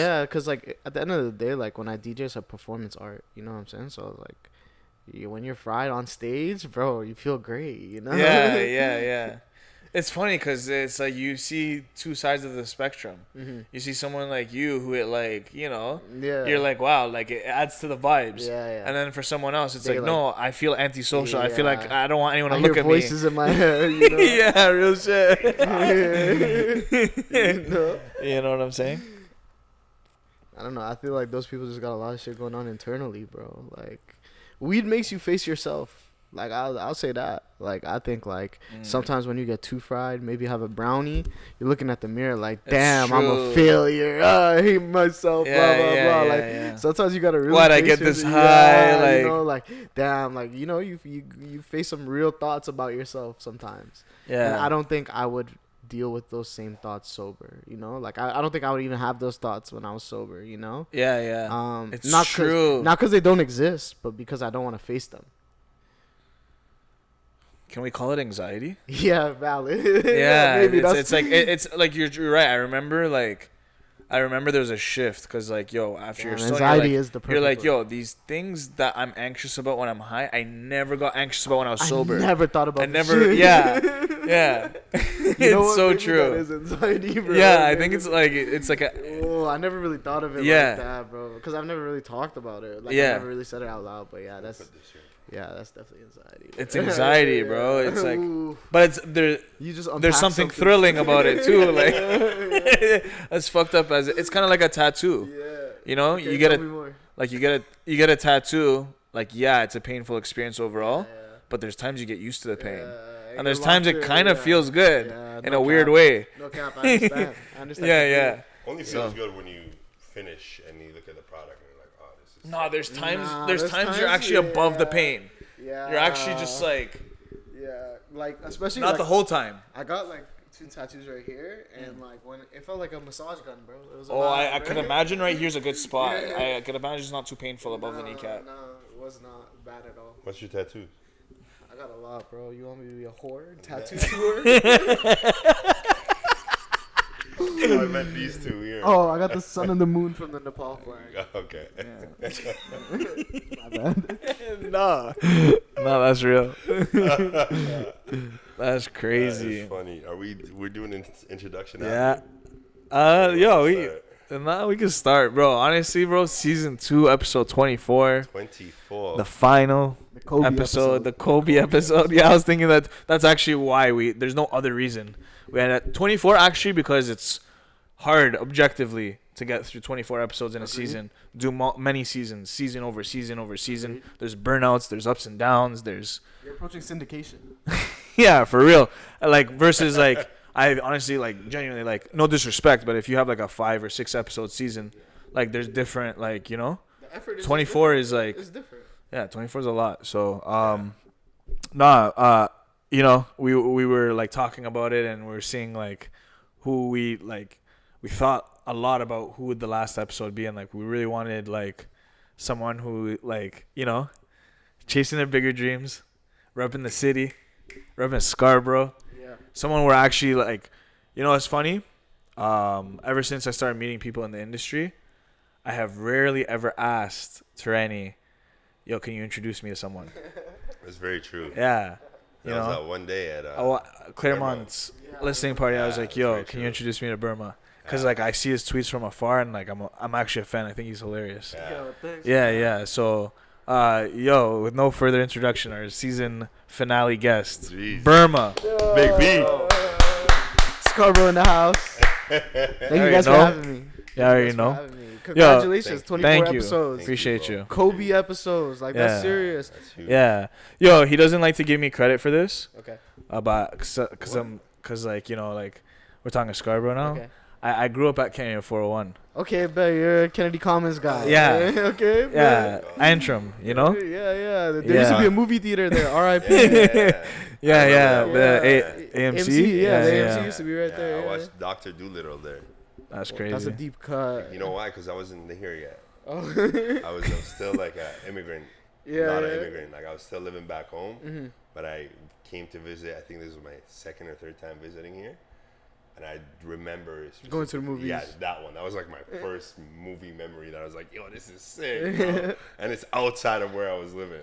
Yeah, because like at the end of the day, like when I DJ, it's a performance art. You know what I'm saying? So like, when you're fried on stage, bro, you feel great. You know? Yeah. It's funny because it's like you see two sides of the spectrum. Mm-hmm. You see someone like you who it like, Yeah. you're like, wow, like it adds to the vibes. Yeah. And then for someone else, it's They like, like- no, I feel antisocial. I feel like Yeah. I don't want anyone to I look hear at me. voices in my head. You know? Yeah, real shit. You know? You know what I'm saying? I don't know. I feel like those people just got a lot of shit going on internally, bro. Like, weed makes you face yourself. Like, I'll say that. Like, I think, like, sometimes when you get too fried, maybe have a brownie, you're looking at the mirror like, damn, I'm a failure. I hate myself, blah, blah, blah. Like, sometimes you got to really Why'd I face get this your- high? Like, you know, like, damn, like, you know, you face some real thoughts about yourself sometimes. yeah. And I don't think I would deal with those same thoughts sober, you know? Like, I don't think I would even have those thoughts when I was sober, you know? Yeah. It's not true. Not because they don't exist, but because I don't want to face them. Can we call it anxiety? Yeah, valid. Yeah, maybe it's like you're right. I remember there was a shift because like after you're stoned, anxiety is the perfect you're like word. these things that I'm anxious about when I'm high, I never got anxious about when I was sober. I never thought about. I this never. shit. Yeah. You know It's what? so Maybe true. That is anxiety, bro. Yeah, I think it's like a. Oh, I never really thought of it Yeah. like that, bro. Because I've never really talked about it. Like, Yeah. I never really said it out loud. But yeah, that's definitely anxiety. It's anxiety, bro. It's like, Ooh. but it's there. You just There's unpack something thrilling about it too. Like, as fucked up as it's kind of like a tattoo. Yeah. You know, Okay, you get tell a me more. like you get a tattoo. Like, yeah, it's a painful experience overall. Yeah. But there's times you get used to the pain, Yeah, and there's you're times locked it in, kind of yeah. feels good Yeah, in no a weird cap. way. No cap, I understand. I understand. Yeah. Only feels good when you finish and you look at the product and you're like, oh, this is. No, there's times. Nah, there's there's times you're times, actually above the yeah. pain. Yeah. You're actually just like Yeah, like especially not like, the whole time. I got like 2 tattoos right here, and like when it felt like a massage gun, bro. It was a Oh, lot, I could imagine right here's a good spot. Yeah. I could imagine it's not too painful above the kneecap. No, it was not bad at all. What's your tattoos? I got a lot, bro. You want me to be a whore? Tattoo tour? I meant these two here. Oh, I got the sun and the moon from the Nepal flag. Okay. My bad. No, that's real. That's crazy. That is funny. We're doing an introduction now? Yeah. We can start, bro. Honestly, bro, season 2, episode 24. 24. The final The Kobe episode, the Kobe episode. Yeah, I was thinking that's actually why there's no other reason. We had at 24 actually because it's hard objectively to get through 24 episodes in a season. Do many seasons, season over season over season. Agreed. There's burnouts, there's ups and downs, there's You're approaching syndication. yeah, for real. Like versus like I honestly like genuinely like no disrespect, but if you have like a 5 or 6 episode season, like there's different like The effort is 24 is like it's different. yeah, 24 is a lot. So we were like talking about it and we were seeing like who we thought a lot about who would the last episode be, and like we really wanted like someone who like chasing their bigger dreams, repping the city, repping Scarborough. Yeah. Someone we're actually like, it's funny. Ever since I started meeting people in the industry, I have rarely ever asked Terani, yo, can you introduce me to someone? That's very true. Yeah. That was that one day at Claremont's listening party. I was like, yo, very can you true. introduce me to Berma? Because like I see his tweets from afar and like I'm actually a fan. I think he's hilarious. Yo, thanks. Yeah. So, with no further introduction, our season finale guest, Jeez. Berma. Big B. Scarborough in the house. Thank you guys for having me. Yeah, I already Thanks for know. having me. Congratulations, 24 Thank you. episodes. Appreciate you. Kobe episodes, like that's Yeah. serious. That's huge. Yeah. Yo, he doesn't like to give me credit for this. Okay. But cause we're talking Scarborough now. Okay. I grew up at Kenya 401. Okay, but you're a Kennedy Commons guy. Yeah. Okay. Yeah, bet. Antrim, Yeah. There used to Yeah. be a movie theater there. R.I.P. Yeah. The Yeah. AMC. Yeah, the yeah. AMC used to be right there. I Yeah. watched Dr. Doolittle there. That's crazy. That's a deep cut. You know why? Because I wasn't here yet. Oh. I was still like an immigrant. Yeah. Not an yeah. immigrant. Like I was still living back home. Mhm. But I came to visit. I think this was my second or third time visiting here. And I remember going to the movies. Yeah, that one. That was like my first movie memory that I was like, yo, this is sick, bro. And it's outside of where I was living.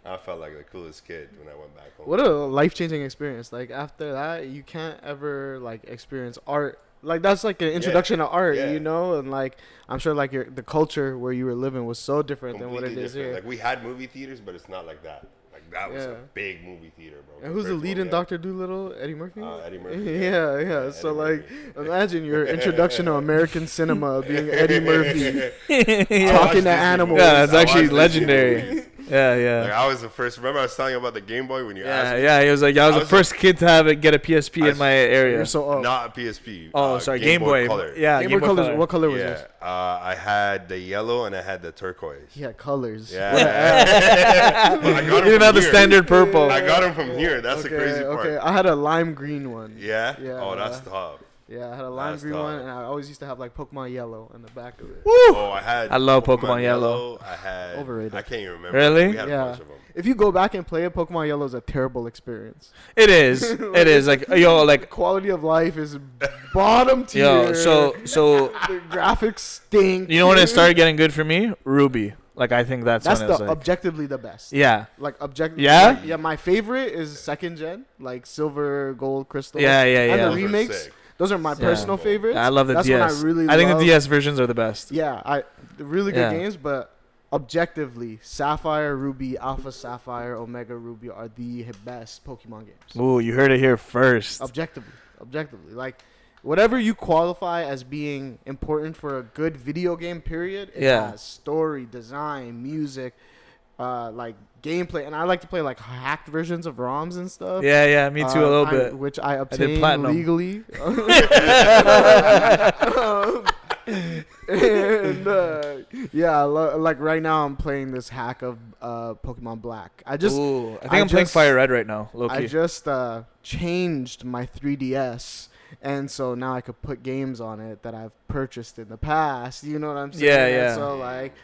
I felt like the coolest kid when I went back home. What a life-changing experience. Like, after that, you can't ever, like, experience art. Like, that's, like, an introduction to art, you know? And, like, I'm sure, like, the culture where you were living was so different than what it is here. Like, we had movie theaters, but it's not like that. Like, that was a big movie theater, bro. And who's the lead in Dr. Dolittle? Eddie Murphy? Eddie Murphy. Yeah. So, like, imagine your introduction to American cinema being Eddie Murphy talking to animals. Yeah, that's actually legendary. Yeah. Like, I was the first. Remember, I was telling you about the Game Boy when you asked me? Yeah, he was like, I was the first kid to get a PSP in my area. You're so old. Not a PSP. Oh, sorry, Game Boy Color. Yeah, Game Boy Color. What color was yours? I had the yellow and I had the turquoise. Yeah, colors. Yeah. You didn't have the standard purple. I got them from here. That's the crazy part. Okay, I had a lime green one. Yeah? Yeah. Oh, that's tough. Yeah, I had a lime green one, and I always used to have like Pokemon Yellow in the back of it. Woo! Oh, I love Pokemon Yellow. I had overrated. I can't even remember. Really? We had a bunch of them. If you go back and play it, Pokemon Yellow is a terrible experience. It is. It is. Like, like quality of life is bottom tier. Yo, so the graphics stink. You know when it started getting good for me? Ruby. Like, I think that's when the it's like, objectively the best. Yeah. Like objectively. Yeah? Yeah, my favorite is second gen, like Silver, Gold, Crystal. Yeah. And the remakes. Those are my personal favorites. I love the That's DS. What I really think love. the DS versions are the best. Yeah, really good games, but objectively, Sapphire, Ruby, Alpha Sapphire, Omega Ruby are the best Pokemon games. Ooh, you heard it here first. Objectively, like whatever you qualify as being important for a good video game, period. It has story, design, music, like gameplay, and I like to play like hacked versions of ROMs and stuff. Yeah, me too, a little bit. Which I obtained legally. And like right now I'm playing this hack of Pokemon Black. I think I'm playing Fire Red right now. Low-key. I just changed my 3DS, and so now I could put games on it that I've purchased in the past. You know what I'm saying? Yeah. So like,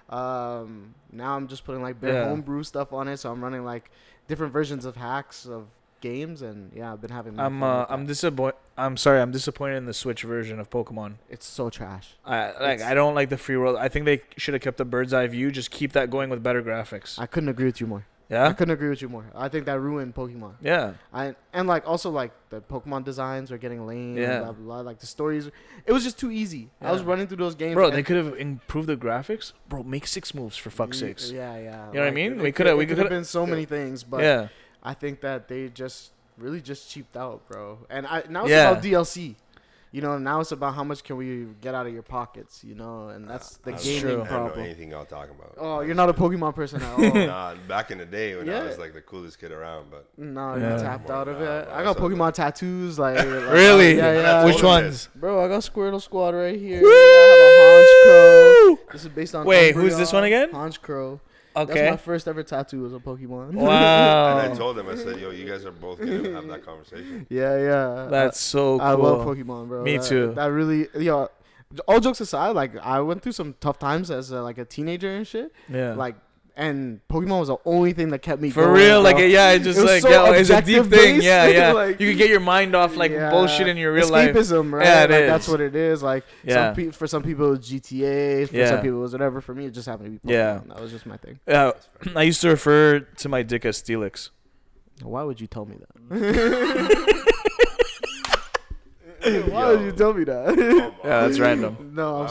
now I'm just putting like bare homebrew stuff on it. So I'm running like different versions of hacks of games, and I've been having. I'm disappointed in the Switch version of Pokemon. It's so trash. I don't like the free world. I think they should have kept the bird's eye view. Just keep that going with better graphics. I couldn't agree with you more. Yeah, I couldn't agree with you more. I think that ruined Pokemon. Yeah, and like also like the Pokemon designs are getting lame. Yeah, and blah, blah, blah. Like the stories, it was just too easy. Yeah. I was running through those games. Bro, they could have improved the graphics. Bro, make 6 moves for fuck's sakes. Yeah. You know what I mean? We could have been so many things, but I think that they just really just cheaped out, bro. And now it's about DLC. You know, now it's about how much can we get out of your pockets, you know, and that's the gaming problem. I don't know anything y'all talking about. Oh, you're not a Pokemon person at all. Nah, back in the day when I was like the coolest kid around, but you tapped out of it. I got Pokemon tattoos, like really? Yeah. Which ones? Bro, I got Squirtle Squad right here. I have a Honchkrow. This is based on. Wait, who's this one again? Honchkrow. Okay. That's my first ever tattoo was a Pokemon. Wow. And I told him, I said, yo, you guys are both going to have that conversation. Yeah. That's so cool. I love Pokemon, bro. Me too. That really, all jokes aside, like, I went through some tough times as like a teenager and shit. Yeah. Like, and Pokemon was the only thing that kept me for going, real. bro. Like, it just like, it's a deep thing. Yeah. Like, you can get your mind off like bullshit in your real life. Escapism, right? Yeah, like, that's what it is. Like, for some people it was GTA, for some people it was whatever. For me, it just happened to be Pokemon. Yeah. That was just my thing. I used to refer to my dick as Steelix. Why would you tell me that? Why would you tell me that? That's random. No,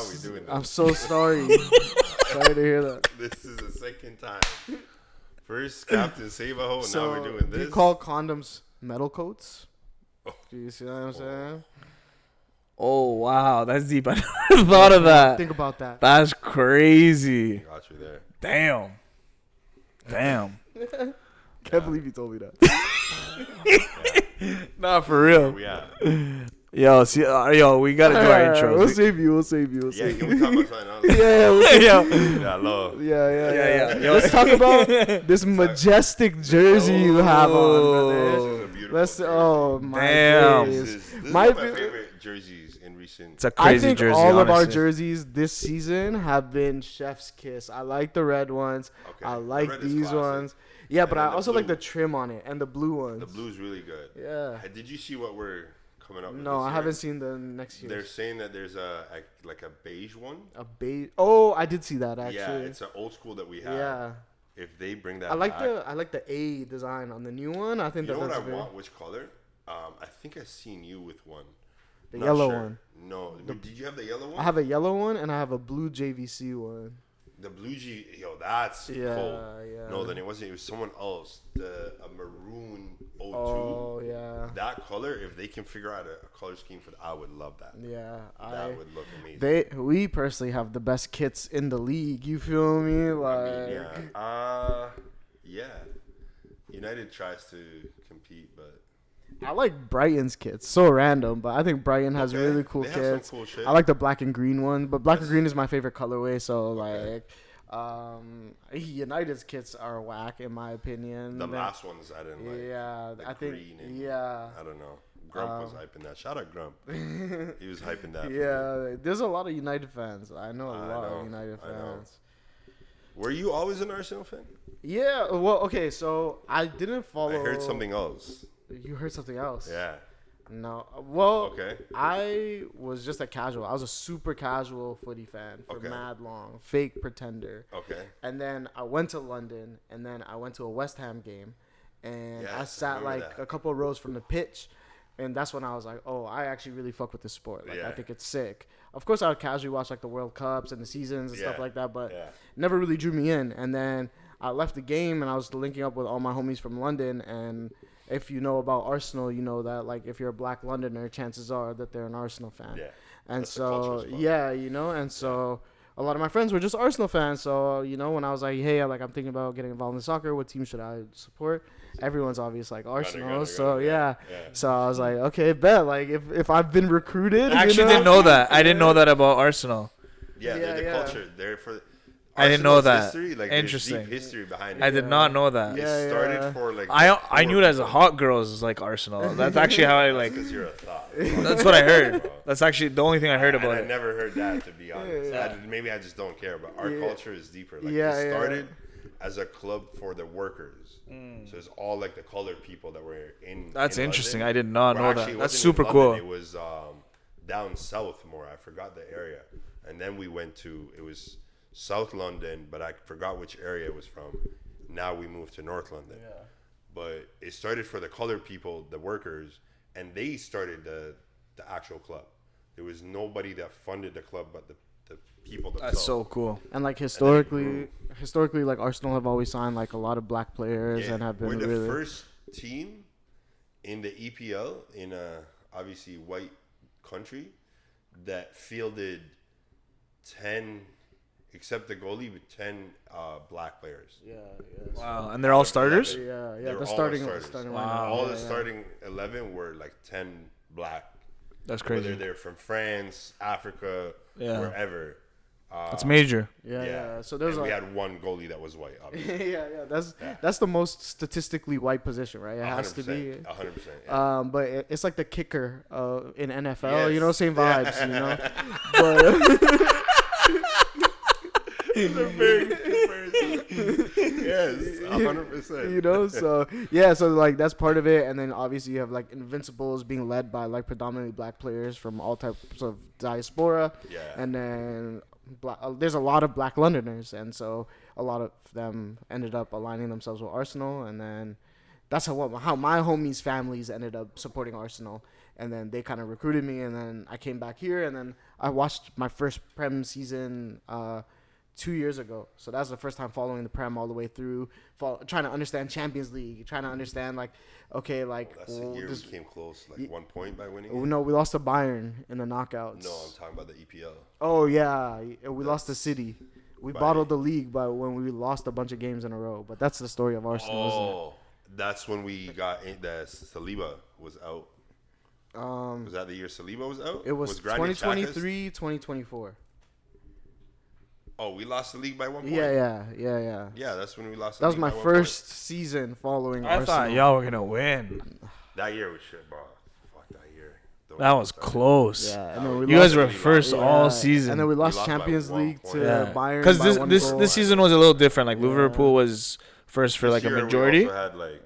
I'm so sorry. Sorry to hear that. This is the second time. First Captain Save-A-Ho, and now we're doing this. You call condoms metal coats? Do you see what I'm saying? Oh, wow. That's deep. I never thought of that. Think about that. That's crazy. Got you there. Damn. Can't believe you told me that. Nah, for real. Yo, we gotta do our intros. We'll save you. Yeah, can we talk about something else? Yeah. Let's talk about this majestic jersey you have on, brother. This is a beautiful my damn. This is my favorite jerseys in recent. It's a crazy jersey. I think all of our honestly. jerseys this season have been chef's kiss. I like the red ones. Okay. I like these ones. Yeah, but I also like the trim on it and the blue ones. The blue's really good. Yeah. Did you see what we're coming up. No, I haven't seen the next year. They're saying that there's a beige one. A beige. Oh, I did see that actually. Yeah, it's an old school that we have. Yeah. If they bring that, I like back, the A design on the new one. I think you know what that's I want. Which color? I think I seen you with one. The yellow one. No, did you have the yellow one? I have a yellow one and I have a blue JVC one. The blue G, that's cool. Yeah. No, then it wasn't. It was someone else. A maroon 02. Oh, yeah. That color, if they can figure out a color scheme for that, I would love that. Yeah. That would look amazing. We personally have the best kits in the league. You feel me? Like, I mean, yeah. United tries to compete, but I like Brighton's kits. So random, but I think Brighton has really cool they kits. have some cool shit. I like the black and green one, but black and green is my favorite colorway. So United's kits are whack in my opinion. The last ones I didn't like. Yeah, the I think. green and, Yeah. I don't know. Grump was hyping that. Shout out Grump. He was hyping that. Yeah, there's a lot of United fans. I know a lot of United fans. Were you always an Arsenal fan? Yeah. Well, okay. So I didn't follow. I heard something else. You heard something else? Yeah. No. Well, okay. I was just a casual. I was a super casual footy fan for mad long. Fake pretender. Okay. And then I went to London, and then I went to a West Ham game, and I sat like a couple of rows from the pitch, and that's when I was like, oh, I actually really fuck with this sport. Like, I think it's sick. Of course, I would casually watch like the World Cups and the seasons and stuff like that, but never really drew me in. And then I left the game, and I was linking up with all my homies from London, and if you know about Arsenal, you know that like if you're a black Londoner, chances are that they're an Arsenal fan. Yeah. And that's so so a lot of my friends were just Arsenal fans. So when I was like, hey, I'm thinking about getting involved in soccer. What team should I support? Everyone's obvious like Arsenal. So I was like, okay, bet. Like if I've been recruited, I actually didn't know that. I didn't know that about Arsenal. Yeah, they're the culture. They're for. I didn't know that. History, like, interesting. Deep history behind it. I did not know that. It started for like. I knew it as a hot girls like Arsenal. That's actually how I like. Because you're a thought. That's what I heard. That's actually the only thing I heard about it. I never heard that, to be honest. Maybe I just don't care, but our culture is deeper. Like it started as a club for the workers. So it's all like the colored people that were in. That's in interesting. London. I did not know that. That's super London, cool. It was down south more. I forgot the area, and then we went to it was. South London, but I forgot which area it was from. Now we moved to North London. Yeah. But it started for the colored people, the workers, and they started the actual club. There was nobody that funded the club but the people themselves. That's so cool. And like historically, like Arsenal have always signed like a lot of black players and have been we're the really first team in the EPL in a obviously white country that fielded 10. Except the goalie with 10 black players. Yeah. Wow, and they're all starters? Yeah. They're The starting lineup. All the starting 11 were like 10 black. That's crazy. Whether they're from France, Africa, wherever. It's major. Yeah. So there's we had one goalie that was white, obviously. That's the most statistically white position, right? It has to be 100%. Yeah. But it's like the kicker in NFL. Yes. Same vibes. But. It's a very comparison. Yes, 100%. So like that's part of it, and then obviously you have like Invincibles being led by like predominantly black players from all types of diaspora. Yeah. And then there's a lot of black Londoners, and so a lot of them ended up aligning themselves with Arsenal, and then that's how my homies' families ended up supporting Arsenal. And then they kind of recruited me, and then I came back here, and then I watched my first Prem season 2 years ago. So that's the first time following the Prem all the way through, trying to understand Champions League, trying to understand like, okay, like. That's the year we came close, like 1 point by winning. No, we lost to Bayern in the knockouts. No, I'm talking about the EPL. Oh yeah, we lost to City. We bottled the league, but when we lost a bunch of games in a row. But that's the story of Arsenal, isn't it? That's when we got Saliba was out. Was that the year Saliba was out? It was 2023, 2024. Oh, we lost the league by 1 point? Yeah. Yeah, that's when we lost the That was league my by 1 first season following I Arsenal. thought y'all were going to win. That year was shit, bro. Fuck that year. That was close. Yeah, and then you guys were first all season. And then we lost Champions League to Bayern because this season was a little different. Like Liverpool was first for This like a year majority. We also had like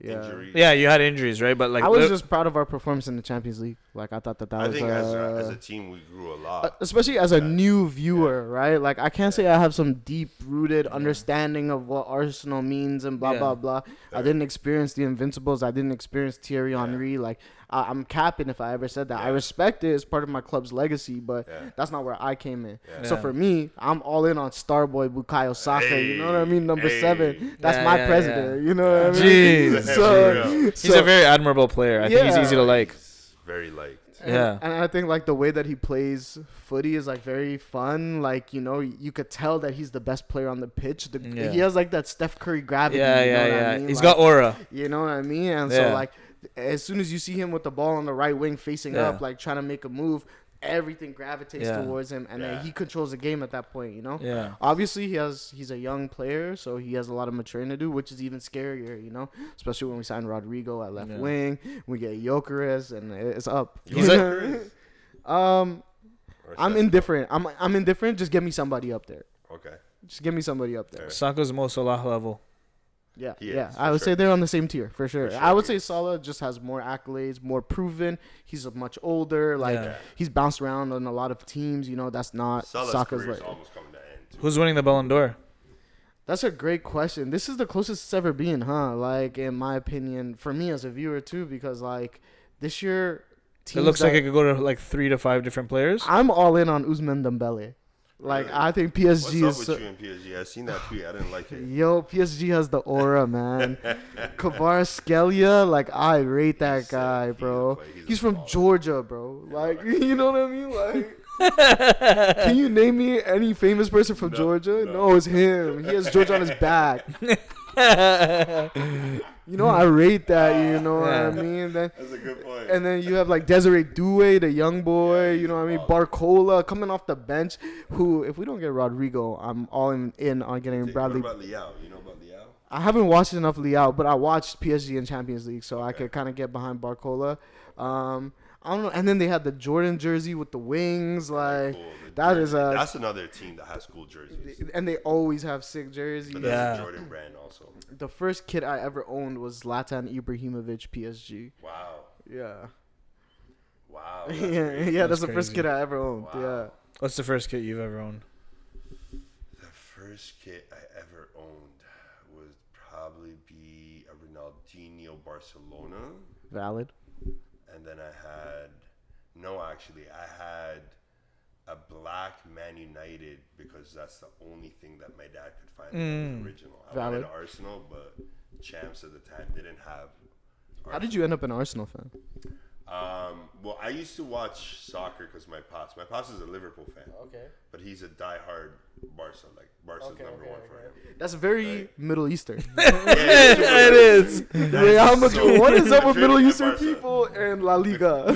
injuries. Yeah, you had injuries, right? But like I was just proud of our performance in the Champions League. Like I thought that I was. think as a team we grew a lot, especially as a new viewer, right? Like I can't say I have some deep-rooted understanding of what Arsenal means and blah blah blah. I didn't experience the Invincibles. I didn't experience Thierry Henry. Like I'm capping if I ever said that. I respect it. It's part of my club's legacy, but that's not where I came in. So for me, I'm all in on Starboy Bukayo Saka. You know what I mean? Number 7. That's my president. You know what I mean? Jeez. So he's a very admirable player. I think he's easy to like. He's very liked. And I think like the way that he plays footy is like very fun. Like, you know, you could tell that he's the best player on the pitch. He has like that Steph Curry gravity. Yeah, you know yeah, what yeah. I mean? He's like, got aura. You know what I mean? And so like as soon as you see him with the ball on the right wing facing up, like trying to make a move, everything gravitates towards him, and then he controls the game at that point, you know? Yeah. Obviously, he's a young player, so he has a lot of maturing to do, which is even scarier, you know? Especially when we sign Rodrigo at left wing, we get Gyökeres, and it's up. I'm indifferent. I'm indifferent. Just give me somebody up there. Okay. Just give me somebody up there. Saka's Mo Salah level. Yeah, I would say they're on the same tier for sure. I would say Salah just has more accolades, more proven. He's much older. Like he's bounced around on a lot of teams. You know, that's not Saka's like. Almost coming to end too. Who's winning the Ballon d'Or? That's a great question. This is the closest it's ever been, huh? Like in my opinion, for me as a viewer too, because like this year, it looks like it could go to like 3 to 5 different players. I'm all in on Ousmane Dembele. Like really? I think PSG What's up with you and PSG? I seen that tweet. I didn't like it. Yo, PSG has the aura, man. Kvaratskhelia, like I rate that guy, bro. He's from Georgia, bro. Like you know what I mean? Like, can you name me any famous person from Georgia? No, it's him. He has Georgia on his back. You know, I rate that. You know what I mean? Then, that's a good point. And then you have like Desiree Doué, the young boy. You know what I mean? Barcola coming off the bench. Who, if we don't get Rodrigo, I'm all in on getting Bradley. What about Leao? You know about Leao? I haven't watched enough Leao, but I watched PSG in Champions League, so I could kind of get behind Barcola. I don't know. And then they had the Jordan jersey with the wings. Like cool. that's another team that has cool jerseys. And they always have sick jerseys. But that's a Jordan brand also. The first kit I ever owned was Zlatan Ibrahimovic PSG. Wow. Yeah. Wow. That's the first kit I ever owned. Wow. Yeah. What's the first kit you've ever owned? The first kit I ever owned would probably be a Ronaldinho Barcelona. Valid. And then I had a black Man United because that's the only thing that my dad could find in the original. I wanted Arsenal, but Champs at the time didn't have Arsenal. How did you end up an Arsenal fan? Well, I used to watch soccer because my pops is a Liverpool fan. Okay. But he's a diehard Barca. Like Barca's number one for him. That's very Middle Eastern. It is. Real Madrid. What is up with Middle Eastern people and La Liga?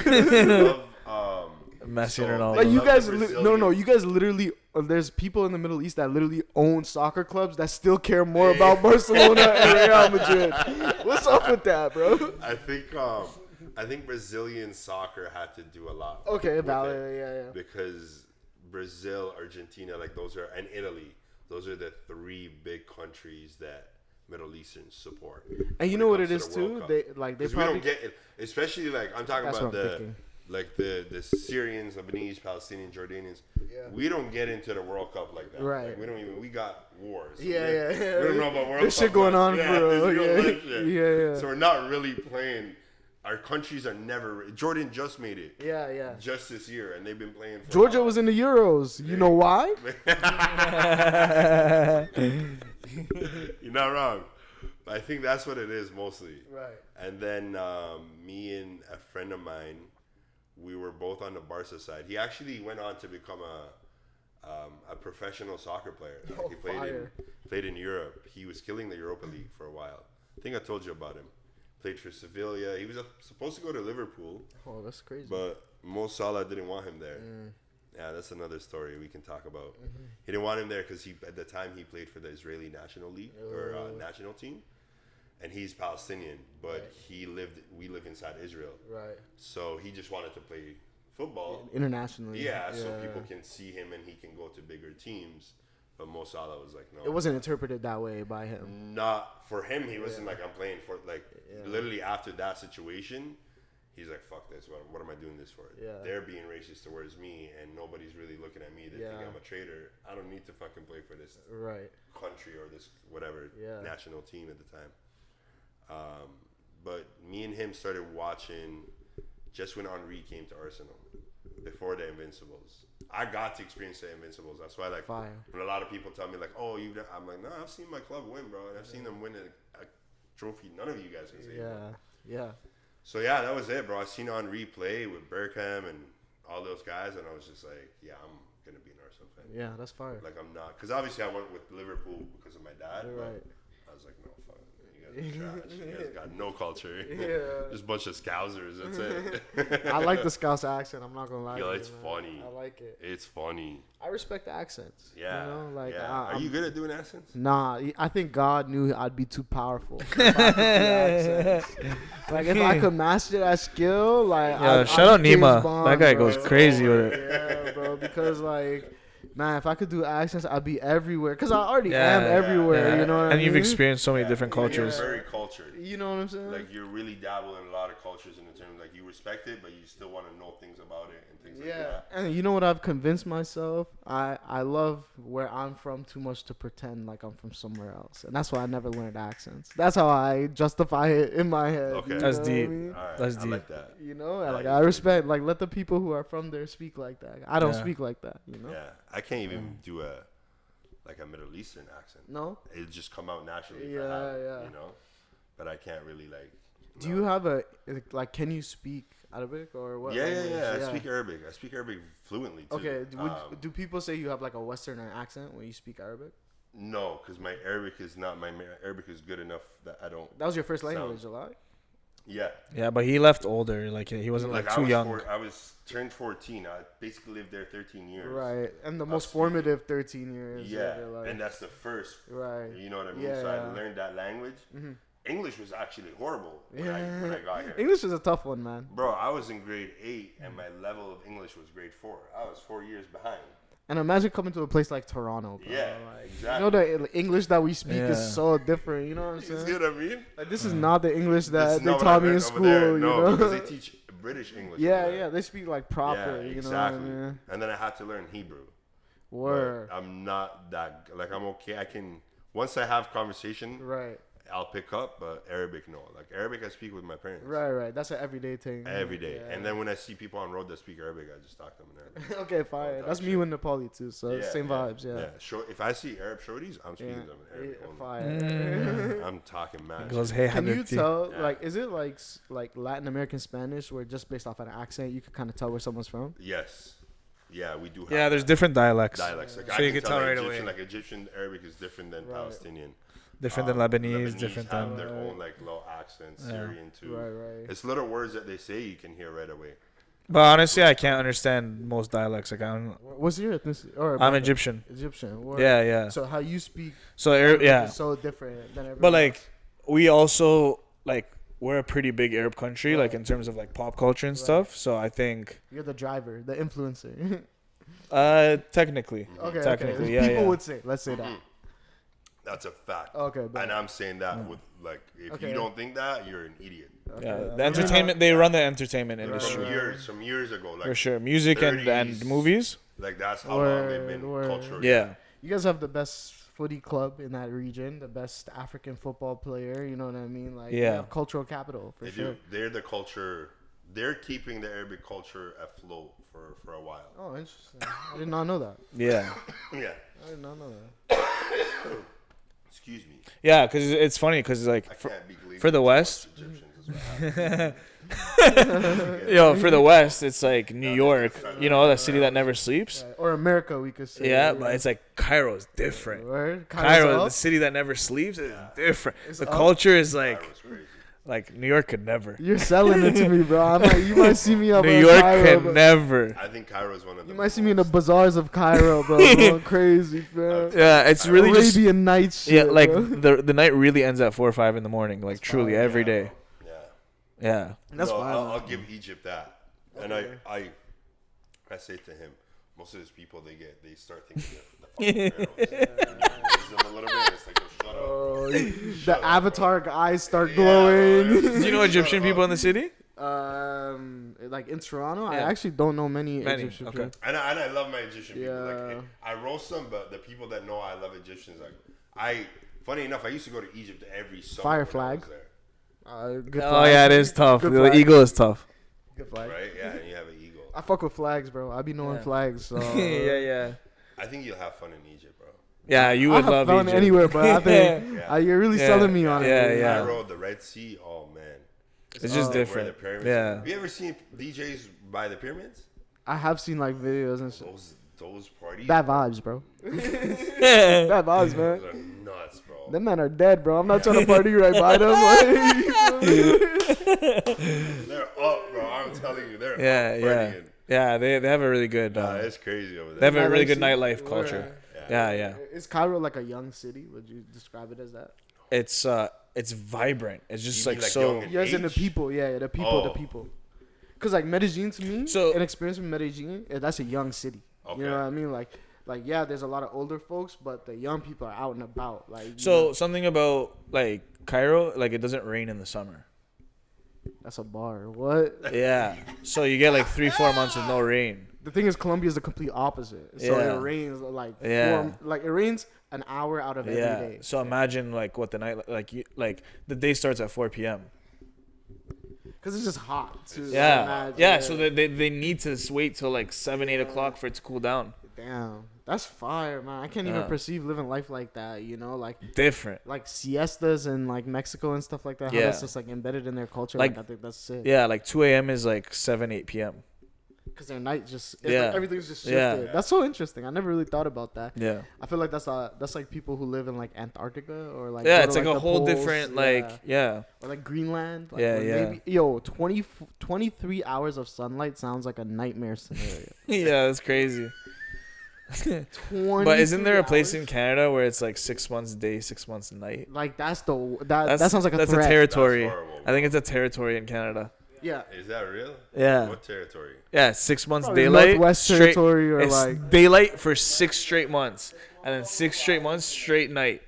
Messi and Ronaldo. Like you guys, no. You guys literally. There's people in the Middle East that literally own soccer clubs that still care more about Barcelona and Real Madrid. What's up with that, bro? I think Brazilian soccer had to do a lot. Okay, valid. Yeah. Because Brazil, Argentina, like those are, and Italy, those are the 3 big countries that Middle Easterns support. And you know what it is too? They probably we don't get it, especially like I'm talking about the Syrians, Lebanese, Palestinians, Jordanians. Yeah. We don't get into the World Cup like that. Right. Like, we got wars. So We don't know about World Cup. There's shit going on for real. So we're not really playing. Our countries are never. Jordan just made it. Yeah. Just this year, and they've been playing. For Georgia was in the Euros. You know why? You're not wrong. I think that's what it is mostly. Right. And then me and a friend of mine, we were both on the Barca side. He actually went on to become a professional soccer player. Like he played in Europe. He was killing the Europa League for a while. I think I told you about him. Played for Sevilla. He was supposed to go to Liverpool. Oh, that's crazy. But Mo Salah didn't want him there. Yeah, that's another story we can talk about. He didn't want him there because at the time he played for the Israeli national league or national team, and he's Palestinian, but we live inside Israel. Right. So he just wanted to play football internationally. Yeah, so people can see him and he can go to bigger teams. But Mo Salah was like, no. It wasn't interpreted that way by him. Not for him. He wasn't like, I'm playing for like literally after that situation. He's like, fuck this. What am I doing this for? Yeah. They're being racist towards me, and nobody's really looking at me. They think I'm a traitor. I don't need to fucking play for this country or this whatever national team at the time. But me and him started watching just when Henry came to Arsenal, before the Invincibles. I got to experience the Invincibles. That's why, like, when a lot of people tell me, like, oh, I'm like, no, I've seen my club win, bro, and I've seen them win a trophy none of you guys can say. Yeah. So, yeah, that was it, bro. I seen Henry play with Bergkamp and all those guys, and I was just like, yeah, I'm going to be an Arsenal fan. Yeah, that's fire. Like, I'm not. Because obviously I went with Liverpool because of my dad. Right. I was like, no, fuck. You guys are trash. You guys got no culture. Yeah. Just a bunch of scousers. That's it. I like the Scouse accent. I'm not going to lie. Yo, to it's you, funny. I like it. It's funny. I respect the accents. Yeah. You know, like, Are you good at doing accents? Nah, I think God knew I'd be too powerful. If I could do accents. Like, if I could master that skill, like, shout out Nima. Bond, that guy bro. goes crazy with it. Yeah, bro, because, like, man, if I could do accents, I'd be everywhere. Because I already am everywhere, you know what I mean? And you've experienced so many different cultures. You're very cultured. You know what I'm saying? Like, you really dabble in a lot of cultures in the terms, like, you respect it, but you still want to know things about it and things like that. And you know what I've convinced myself? I love where I'm from too much to pretend like I'm from somewhere else. And that's why I never learned accents. That's how I justify it in my head. Okay. That's deep. I mean? All right, That's I deep. like that. You know, like, I respect, like, let the people who are from there speak like that. I don't speak like that, you know? Yeah. I can't even do a Middle Eastern accent. No? It just come out naturally. Yeah, You know? But I can't really, like... Do you have like, can you speak Arabic or what? Yeah. I speak Arabic. I speak Arabic fluently, too. Okay. Do people say you have, like, a Westerner accent when you speak Arabic? No, because my Arabic is not... My Arabic is good enough that I don't... That was your first language, a lot? Yeah. Yeah, but he left older. Like, he wasn't, like, too young. I was turned 14. I basically lived there 13 years. Right. And the most formative 13 years. Yeah. And that's the first. Right. You know what I mean? Yeah, so I learned that language. Mm-hmm. English was actually horrible when I got here. English is a tough one, man. Bro, I was in grade 8 and my level of English was grade 4. I was 4 years behind. And imagine coming to a place like Toronto, bro. Yeah, like, exactly. You know, the English that we speak is so different. You know what I'm saying? You see what I mean? Like, this is not the English that they taught me in school. You know? Because they teach British English. Yeah, they speak like proper. Yeah, you exactly. know what I mean? And then I had to learn Hebrew. Word. But I'm not that, like, I'm okay. I can, once I have conversation, right, I'll pick up, but Arabic, no. Like, Arabic, I speak with my parents. Right. That's an everyday thing. Every day. Yeah. And then when I see people on road that speak Arabic, I just talk to them in Arabic. Okay, fine. That's me with Nepali, too. So, same vibes, Yeah. If I see Arab shorties, I'm speaking to them in Arabic only. Fire. I'm talking mad. Goes, hey, Can you tell, Yeah. like, is it like Latin American Spanish where just based off an accent, you could kind of tell where someone's from? Yes. Yeah, we do have Yeah, there's different dialects. Like, so you can tell right Egyptian, away. like, Egyptian Arabic is different than Palestinian. Different than Lebanese, different have than... their own, like, little accents. Syrian, too. Right. It's little words that they say you can hear right away. But honestly, I can't understand most dialects. Like, I don't... What's your ethnicity? Or I'm Egyptian. Egyptian. Yeah. So how you speak So, is so different than everyone But, else. like, we also, like, we're a pretty big Arab country, like, in terms of, like, pop culture and stuff. So I think... You're the driver, the influencer. Technically. Okay. Yeah, People would say, let's say that. That's a fact. Okay, but and I'm saying that with, like, if you don't think that, you're an idiot. Yeah, the entertainment, they run the entertainment industry. From years ago. Like, For sure. Music 30s, and movies. Like, that's how long they've been culturally. Yeah. You guys have the best footy club in that region, the best African football player, you know what I mean? Like, you have cultural capital, for sure. They're the culture. They're keeping the Arabic culture afloat for a while. Oh, interesting. I did not know that. Yeah. Yeah. I did not know that. Excuse me. Yeah, because it's funny because, like, I can't be believing for the West... Egyptians Yo, for the West, it's like New York, you know, the city that never sleeps. Right. Or America, we could say. Yeah, but it's like Cairo's different. Word? Cairo, the city that never sleeps, is different. The culture is like New York could never. You're selling it to me, bro. You might see me up New in York Cairo, can never. I think Cairo is one of the. You might see me in the bazaars of Cairo, bro. Going crazy, bro. Yeah, it's really Arabian Nights. Yeah, like bro. the night really ends at 4 or 5 in the morning, like truly every day. Yeah. That's fine. I'll give Egypt that, and I say to him, most of these people they start thinking they're the fucking pharaohs. Gives them a little bit. It's like, oh, shut up. The Avatar eyes start glowing. Do you know Egyptian people in the city? Like in Toronto, I Yeah. actually don't know many Egyptian okay. people. And I love my Egyptian people. Yeah. Like, I roast them, but the people that know I love Egyptians, like funny enough, I used to go to Egypt every summer. Fire when I flag. was there. Good Oh flag. yeah, it is tough. Good The flag. eagle is tough. Good flag. Right? Yeah, and you have an eagle. I fuck with flags, bro. I be knowing Yeah. flags. So. yeah. I think you'll have fun in Egypt, bro. Yeah, you I would have love fun Egypt. anywhere, but I think Yeah. you're really Yeah. selling me on Yeah, it. yeah. Cairo, the Red Sea. Oh man, It's just Where different. the pyramids. Yeah. Have you ever seen DJs by the pyramids? I have seen like videos and shit. Those parties. Bad vibes, bro. Bad vibes, man. Those are nuts, bro. Them men are dead, bro. I'm not trying to party right by them. They're up, bro. I'm telling you, they're Yeah, up yeah, partying. yeah. They have a really good. It's crazy over They have there. a really Nightlife good scene. nightlife culture. Yeah. Is Cairo like a young city? Would you describe it as that? It's vibrant. It's just You like mean like so. young and- Yes, and the Age? people. Yeah, the people. The Oh. people. Cause like Medellin to me, So- an experience with Medellin, that's a young city. Okay. You know what I mean? Like yeah, there's a lot of older folks, but the young people are out and about. Like you So know, something about like Cairo, like it doesn't rain in the summer. that's a bar. What? Yeah. So you get like 3-4 months with no rain. The thing is, Colombia is the complete opposite. So Yeah. it rains like Yeah. it rains an hour out of every Yeah. day. So imagine like what the night like the day starts at 4 p.m. Cause it's just hot too. Yeah. Imagine. Yeah. So they need to wait till like 7-8 o'clock for it to cool down. Damn, that's fire, man. I can't even Yeah. perceive living life like that. You know, like Different. siestas in like Mexico and stuff like that. How Yeah. that's just like embedded in their culture. Like- I think that's sick. Yeah. Like 2 a.m. is like 7-8 p.m. Because their night just Yeah. like everything's just Yeah. shifted. That's so interesting. I never really thought about that. Yeah. I feel like that's like people who live in like Antarctica or like Yeah. go It's to, like a the whole poles. different like yeah. or like Greenland. Like, Yeah, where yeah. Maybe, 23 hours of sunlight sounds like a nightmare scenario. Yeah. That's crazy. 23 But isn't there a place in hours? Canada where it's like 6 months day, 6 months night? Like that sounds like a that's threat. a territory. That's horrible, I think it's a territory in Canada. Yeah. Is that real? Yeah. What territory? Yeah, 6 months Probably daylight. Northwest straight, territory or it's like daylight for 6 straight months, and then 6 straight months straight night.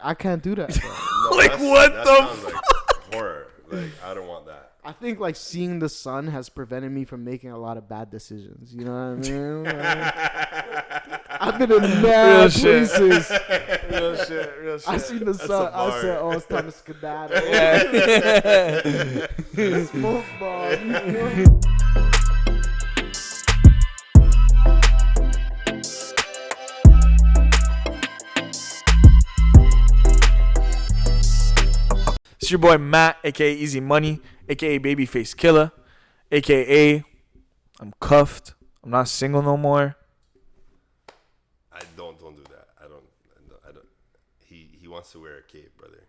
I can't do that. Bro. No, Like, what that the sounds like horror. Like I don't want that. I think like seeing the sun has prevented me from making a lot of bad decisions. You know what I mean? Like, I've been in Real mad shit. places. Real shit, real shit. I seen the That's sun. a I bar. said, "Oh, it's time to skedaddle." Yeah. Smoke bomb. It's your boy Matt, aka Easy Money, aka Babyface Killer, aka I'm cuffed. I'm not single no more. I don't do that. I don't. He wants to wear a cape, brother.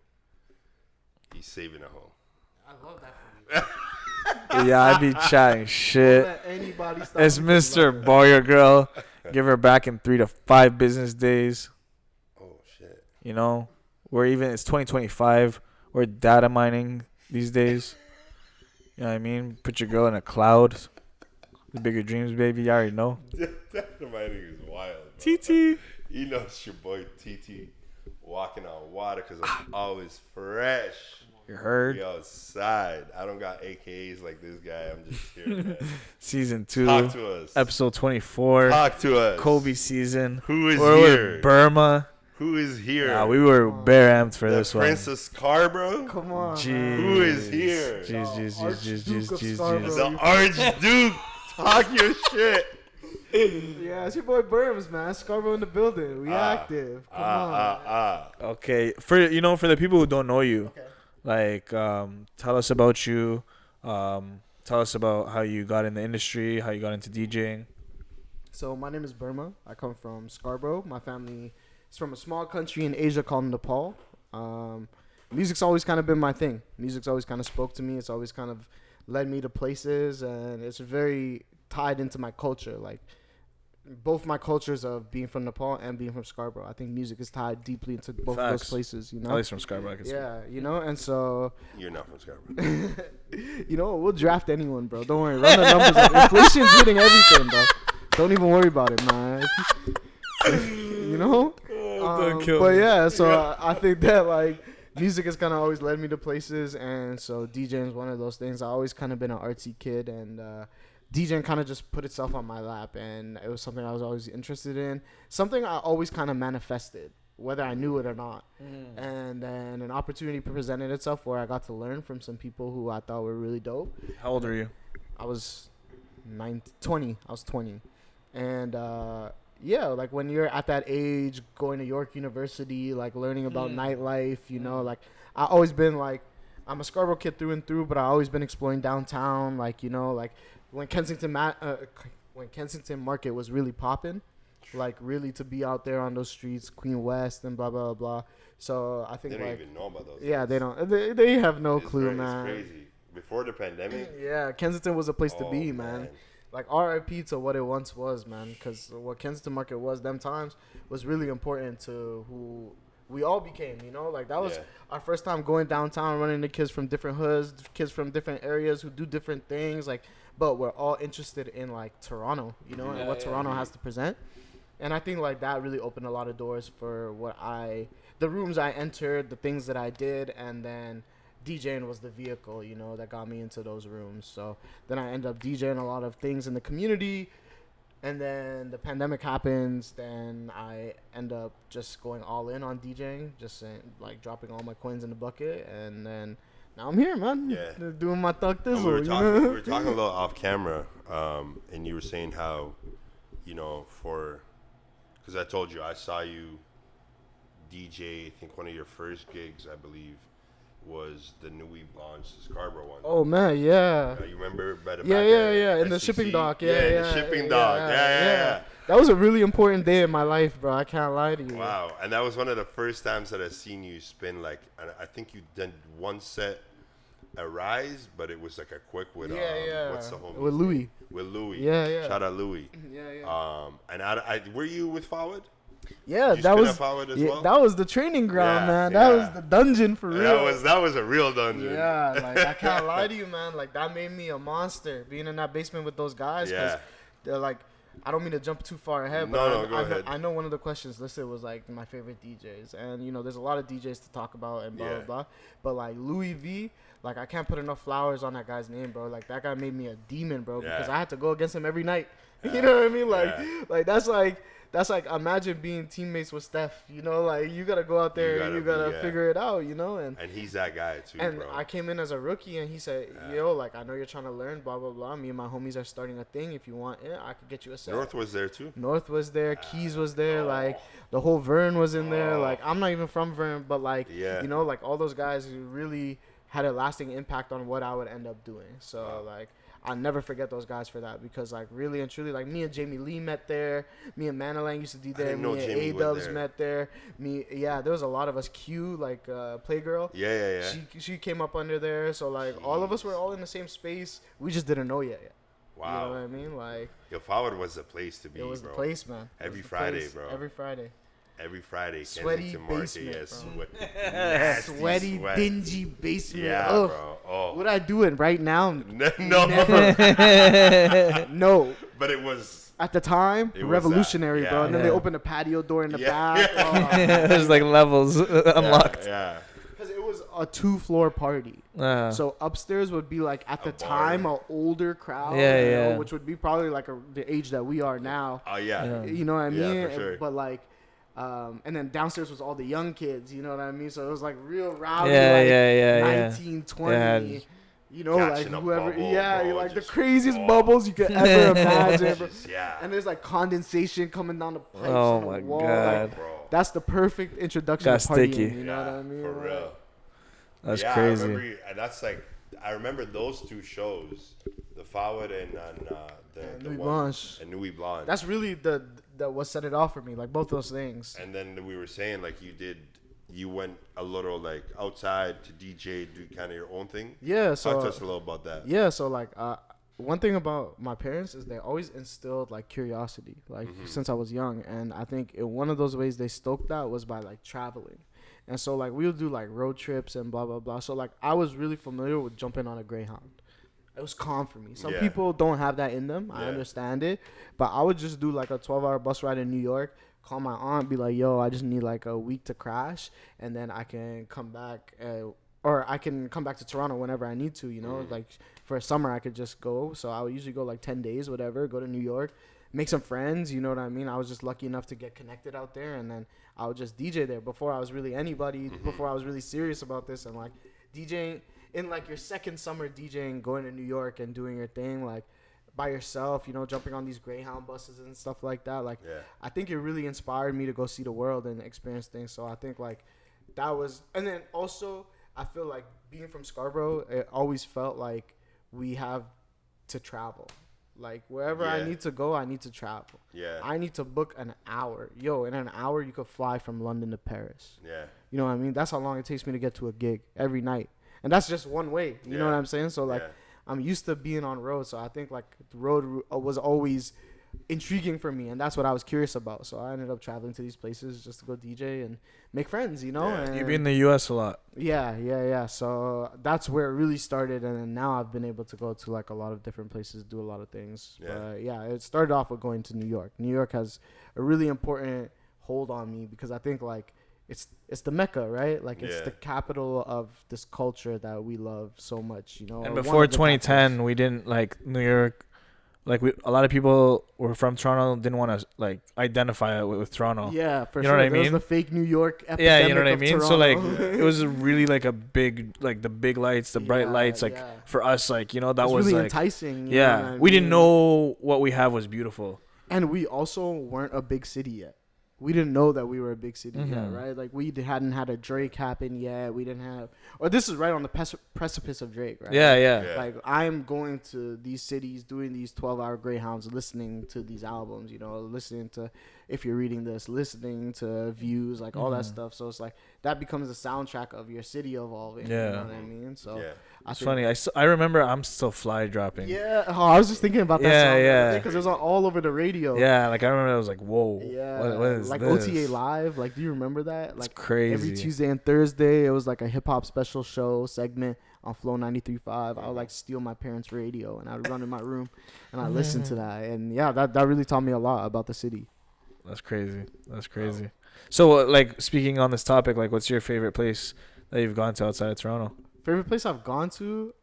He's saving at home. I love that for you. Yeah, I be chatting shit. Let anybody stop It's me from Mr. loving that. Boy Your Girl. Give her back in 3 to 5 business days. Oh shit. You know, it's 2025. We're data mining these days. You know what I mean? Put your girl in a cloud. The bigger dreams, baby. You already know. Dynamiting is wild. Bro. TT. You know it's your boy TT walking on water because I'm always fresh. You heard? We outside. I don't got AKAs like this guy. I'm just here. Man. Season 2. Talk to us. Episode 24. Talk to us. Kobe season. Who is We're here? with Burma. Who is here? Nah, we were bare amped for the this Prince one. of Scarborough. Come on. Jeez. Man. Who is here? Jeez, jeez, jeez, jeez, Archduke of jeez, Scarborough. jeez. The Archduke. Talk your shit. Yeah, it's your boy Berms, man. Scarborough in the building. We active. Come on. Okay, for the people who don't know you, like, tell us about you. Tell us about how you got in the industry, how you got into DJing. So my name is Berma. I come from Scarborough. My family is from a small country in Asia called Nepal. Music's always kind of been my thing. Music's always kind of spoke to me. It's always kind of led me to places, and it's very tied into my culture. Like both my cultures of being from Nepal and being from Scarborough. I think music is tied deeply into both of those Facts. places. You At know. least from Scarborough. I can Yeah, you know, and so You're not from Scarborough. you know, we'll draft anyone, bro. Don't worry. Run the numbers up. Inflation's hitting everything, bro. Don't even worry about it, man. You know? Don't kill But me. yeah, so I think that like music has kind of always led me to places, and so DJing is one of those things. I always kind of been an artsy kid, and DJing kind of just put itself on my lap, and it was something I was always interested in. Something I always kind of manifested, whether I knew it or not. And then an opportunity presented itself where I got to learn from some people who I thought were really dope. How old are you? I was 20. I was 20. And yeah, like when you're at that age, going to York University, like learning about nightlife, you know, like I always been like, I'm a Scarborough kid through and through, but I always been exploring downtown, like, you know, like when Kensington Market was really popping, like really to be out there on those streets, Queen West and blah blah blah. So I think They don't like even know about those. yeah, things. they don't. They have no It's clue, man. It's crazy. Before the pandemic. Yeah, Kensington was a place to Oh, be, man. Like RIP to what it once was, man. Because what Kensington Market was them times was really important to who we all became. You know, like that was our first time going downtown, running into kids from different hoods, kids from different areas who do different things. Like, but we're all interested in like Toronto, you know, and what Toronto has to present. And I think like that really opened a lot of doors for the rooms I entered, the things that I did, and then DJing was the vehicle, you know, that got me into those rooms. So then I ended up DJing a lot of things in the community, and then the pandemic happens. Then I end up just going all in on DJing, just like dropping all my coins in the bucket, and then now I'm here, man. Yeah. Doing my thug thizzle. We were you talking. know? We were talking a little off camera, and you were saying how, you know, because I told you I saw you DJ. I think one of your first gigs, I believe, was the Nui Blanche Scarborough one. Oh man, yeah. You remember better? Yeah. In the shipping dock. Yeah, in the shipping dock. Yeah. That was a really important day in my life, bro. I can't lie to you. Wow, and that was one of the first times that I seen you spin like. I think you did one set, a Rise, but it was like a quick with what's the whole with Louis. With Louis. Yeah. Shout out Louis. Yeah. And I were you with Forward? Yeah, Did you that spin was at Forward as well? that was the training ground, man. That was the dungeon for real. That was a real dungeon. Yeah, like I can't lie to you, man. Like that made me a monster being in that basement with those guys. Yeah. They're like, I don't mean to jump too far ahead, but No, go ahead. I know one of the questions listed was like my favorite DJs, and you know, there's a lot of DJs to talk about and blah blah blah. But like Louis V, like I can't put enough flowers on that guy's name, bro. Like that guy made me a demon, bro, because I had to go against him every night. You know what I mean? Like that's like imagine being teammates with Steph. You know, like you gotta go out there and you gotta figure it out. You know, and he's that guy too, and bro. I came in as a rookie, and he said, "Yo, like I know you're trying to learn, blah blah blah. Me and my homies are starting a thing. If you want it, I could get you a set." North was there too. North was there. Keys was there. Like the whole Vern was in there. Like I'm not even from Vern, but like you know, like all those guys who really had a lasting impact on what I would end up doing. So like I'll never forget those guys for that, because like really and truly, like me and Jamie Lee met there. Me and Manalang used to be there. Me and A-Dubs met there. There was a lot of us. Q, like Playgirl. Yeah. She came up under there. So like all of us were all in the same space. We just didn't know yet. Wow. You know what I mean? Like Yo, Forward was the place to be, it was bro. the place, man. Every Friday, bro. Every Friday. Every Friday, Sweaty Kensington Market, basement, nasty Sweaty, sweat. dingy basement. Yeah, Ugh. bro. Oh. What I doing right now? No. Never. No. But it was At the time, It was revolutionary, that. bro. Yeah. And then they opened a patio door in the back. There's like levels unlocked. Yeah. Because it was a 2-floor party. So upstairs would be like at the time an older crowd, you know, which would be probably like the age that we are now. Oh yeah. You know what I mean? Yeah, for sure. But like, and then downstairs was all the young kids. You know what I mean? So it was like real rowdy, 19, 20. You know, Catching like a whoever, bubble, you're bro, like the just- craziest bubbles you could ever imagine. Bro. Yeah. And there's like condensation coming down the pipes Oh on the my wall. God. Like, Bro. that's the perfect introduction Got to partying. sticky. You know what I mean? For Like, real. That's I crazy. remember, and that's like, I remember those two shows, the Forward and the Nuit one, Blanche. and Nuit Blanche. That's really the what set it off for me. Like both those things. And then we were saying like you went a little like outside to DJ, do kind of your own thing. Yeah. So Talk to us a little about that. yeah. So like one thing about my parents is they always instilled like curiosity, like since I was young, and I think one of those ways they stoked that was by like traveling. And so like we would do like road trips and blah blah blah. So like I was really familiar with jumping on a Greyhound. It was calm for me. Some Yeah. people don't have that in them. I Yeah. understand it. But I would just do like a 12-hour bus ride in New York, call my aunt, be like, yo, I just need like a week to crash. And then I can come back, or I can come back to Toronto whenever I need to, you know? Like for a summer, I could just go. So I would usually go like 10 days, whatever, go to New York, make some friends, you know what I mean? I was just lucky enough to get connected out there. And then I would just DJ there before I was really anybody, before I was really serious about this. And like DJing, in like your second summer DJing, going to New York and doing your thing, like by yourself, you know, jumping on these Greyhound buses and stuff like that. Like, I think it really inspired me to go see the world and experience things. So I think like that was, and then also I feel like being from Scarborough, it always felt like we have to travel. Like wherever I need to go, I need to travel. Yeah. I need to book an hour. Yo, in an hour you could fly from London to Paris. Yeah. You know what I mean? That's how long it takes me to get to a gig every night. And that's just one way. You know what I'm saying? So, like, I'm used to being on road. So, I think, like, the road was always intriguing for me. And that's what I was curious about. So, I ended up traveling to these places just to go DJ and make friends, you know? Yeah. And You've been in the U.S. a lot. Yeah. So, that's where it really started. And then now I've been able to go to, like, a lot of different places, do a lot of things. Yeah. But, yeah, it started off with going to New York. New York has a really important hold on me because I think, like, it's the Mecca, right? Like it's the capital of this culture that we love so much, you know. And before 2010, we didn't like New York. Like a lot of people were from Toronto, didn't want to like identify it with Toronto. Yeah, for you sure. know what I There was mean? the fake New York epidemic. Yeah, you know what I mean. Toronto. So like, it was really like a big, like the big lights, the bright lights. Like for us, like you know, that was really like enticing. You know what I mean? We didn't know what we have was beautiful, and we also weren't a big city yet. We didn't know that we were a big city yet, right? Like, we hadn't had a Drake happen yet. We didn't have... Or this is right on the precipice of Drake, right? Yeah. Like, I'm going to these cities, doing these 12-hour Greyhounds, listening to these albums, you know, listening to If You're Reading This, listening to Views, like, all that stuff. So, it's like, that becomes the soundtrack of your city evolving, you know what I mean? So... It's funny. I remember I'm Still Fly dropping. Yeah. Oh, I was just thinking about that song. Yeah. Because it was all over the radio. Yeah, like I remember I was like, whoa. Yeah. What is like this? OTA Live. Like, do you remember that? Like, it's crazy. Every Tuesday and Thursday, it was like a hip hop special show segment on Flow 93.5. I would like steal my parents' radio and I would run in my room and I listened to that. And yeah, that really taught me a lot about the city. That's crazy. So, like, speaking on this topic, like, what's your favorite place that you've gone to outside of Toronto? Favorite place I've gone to,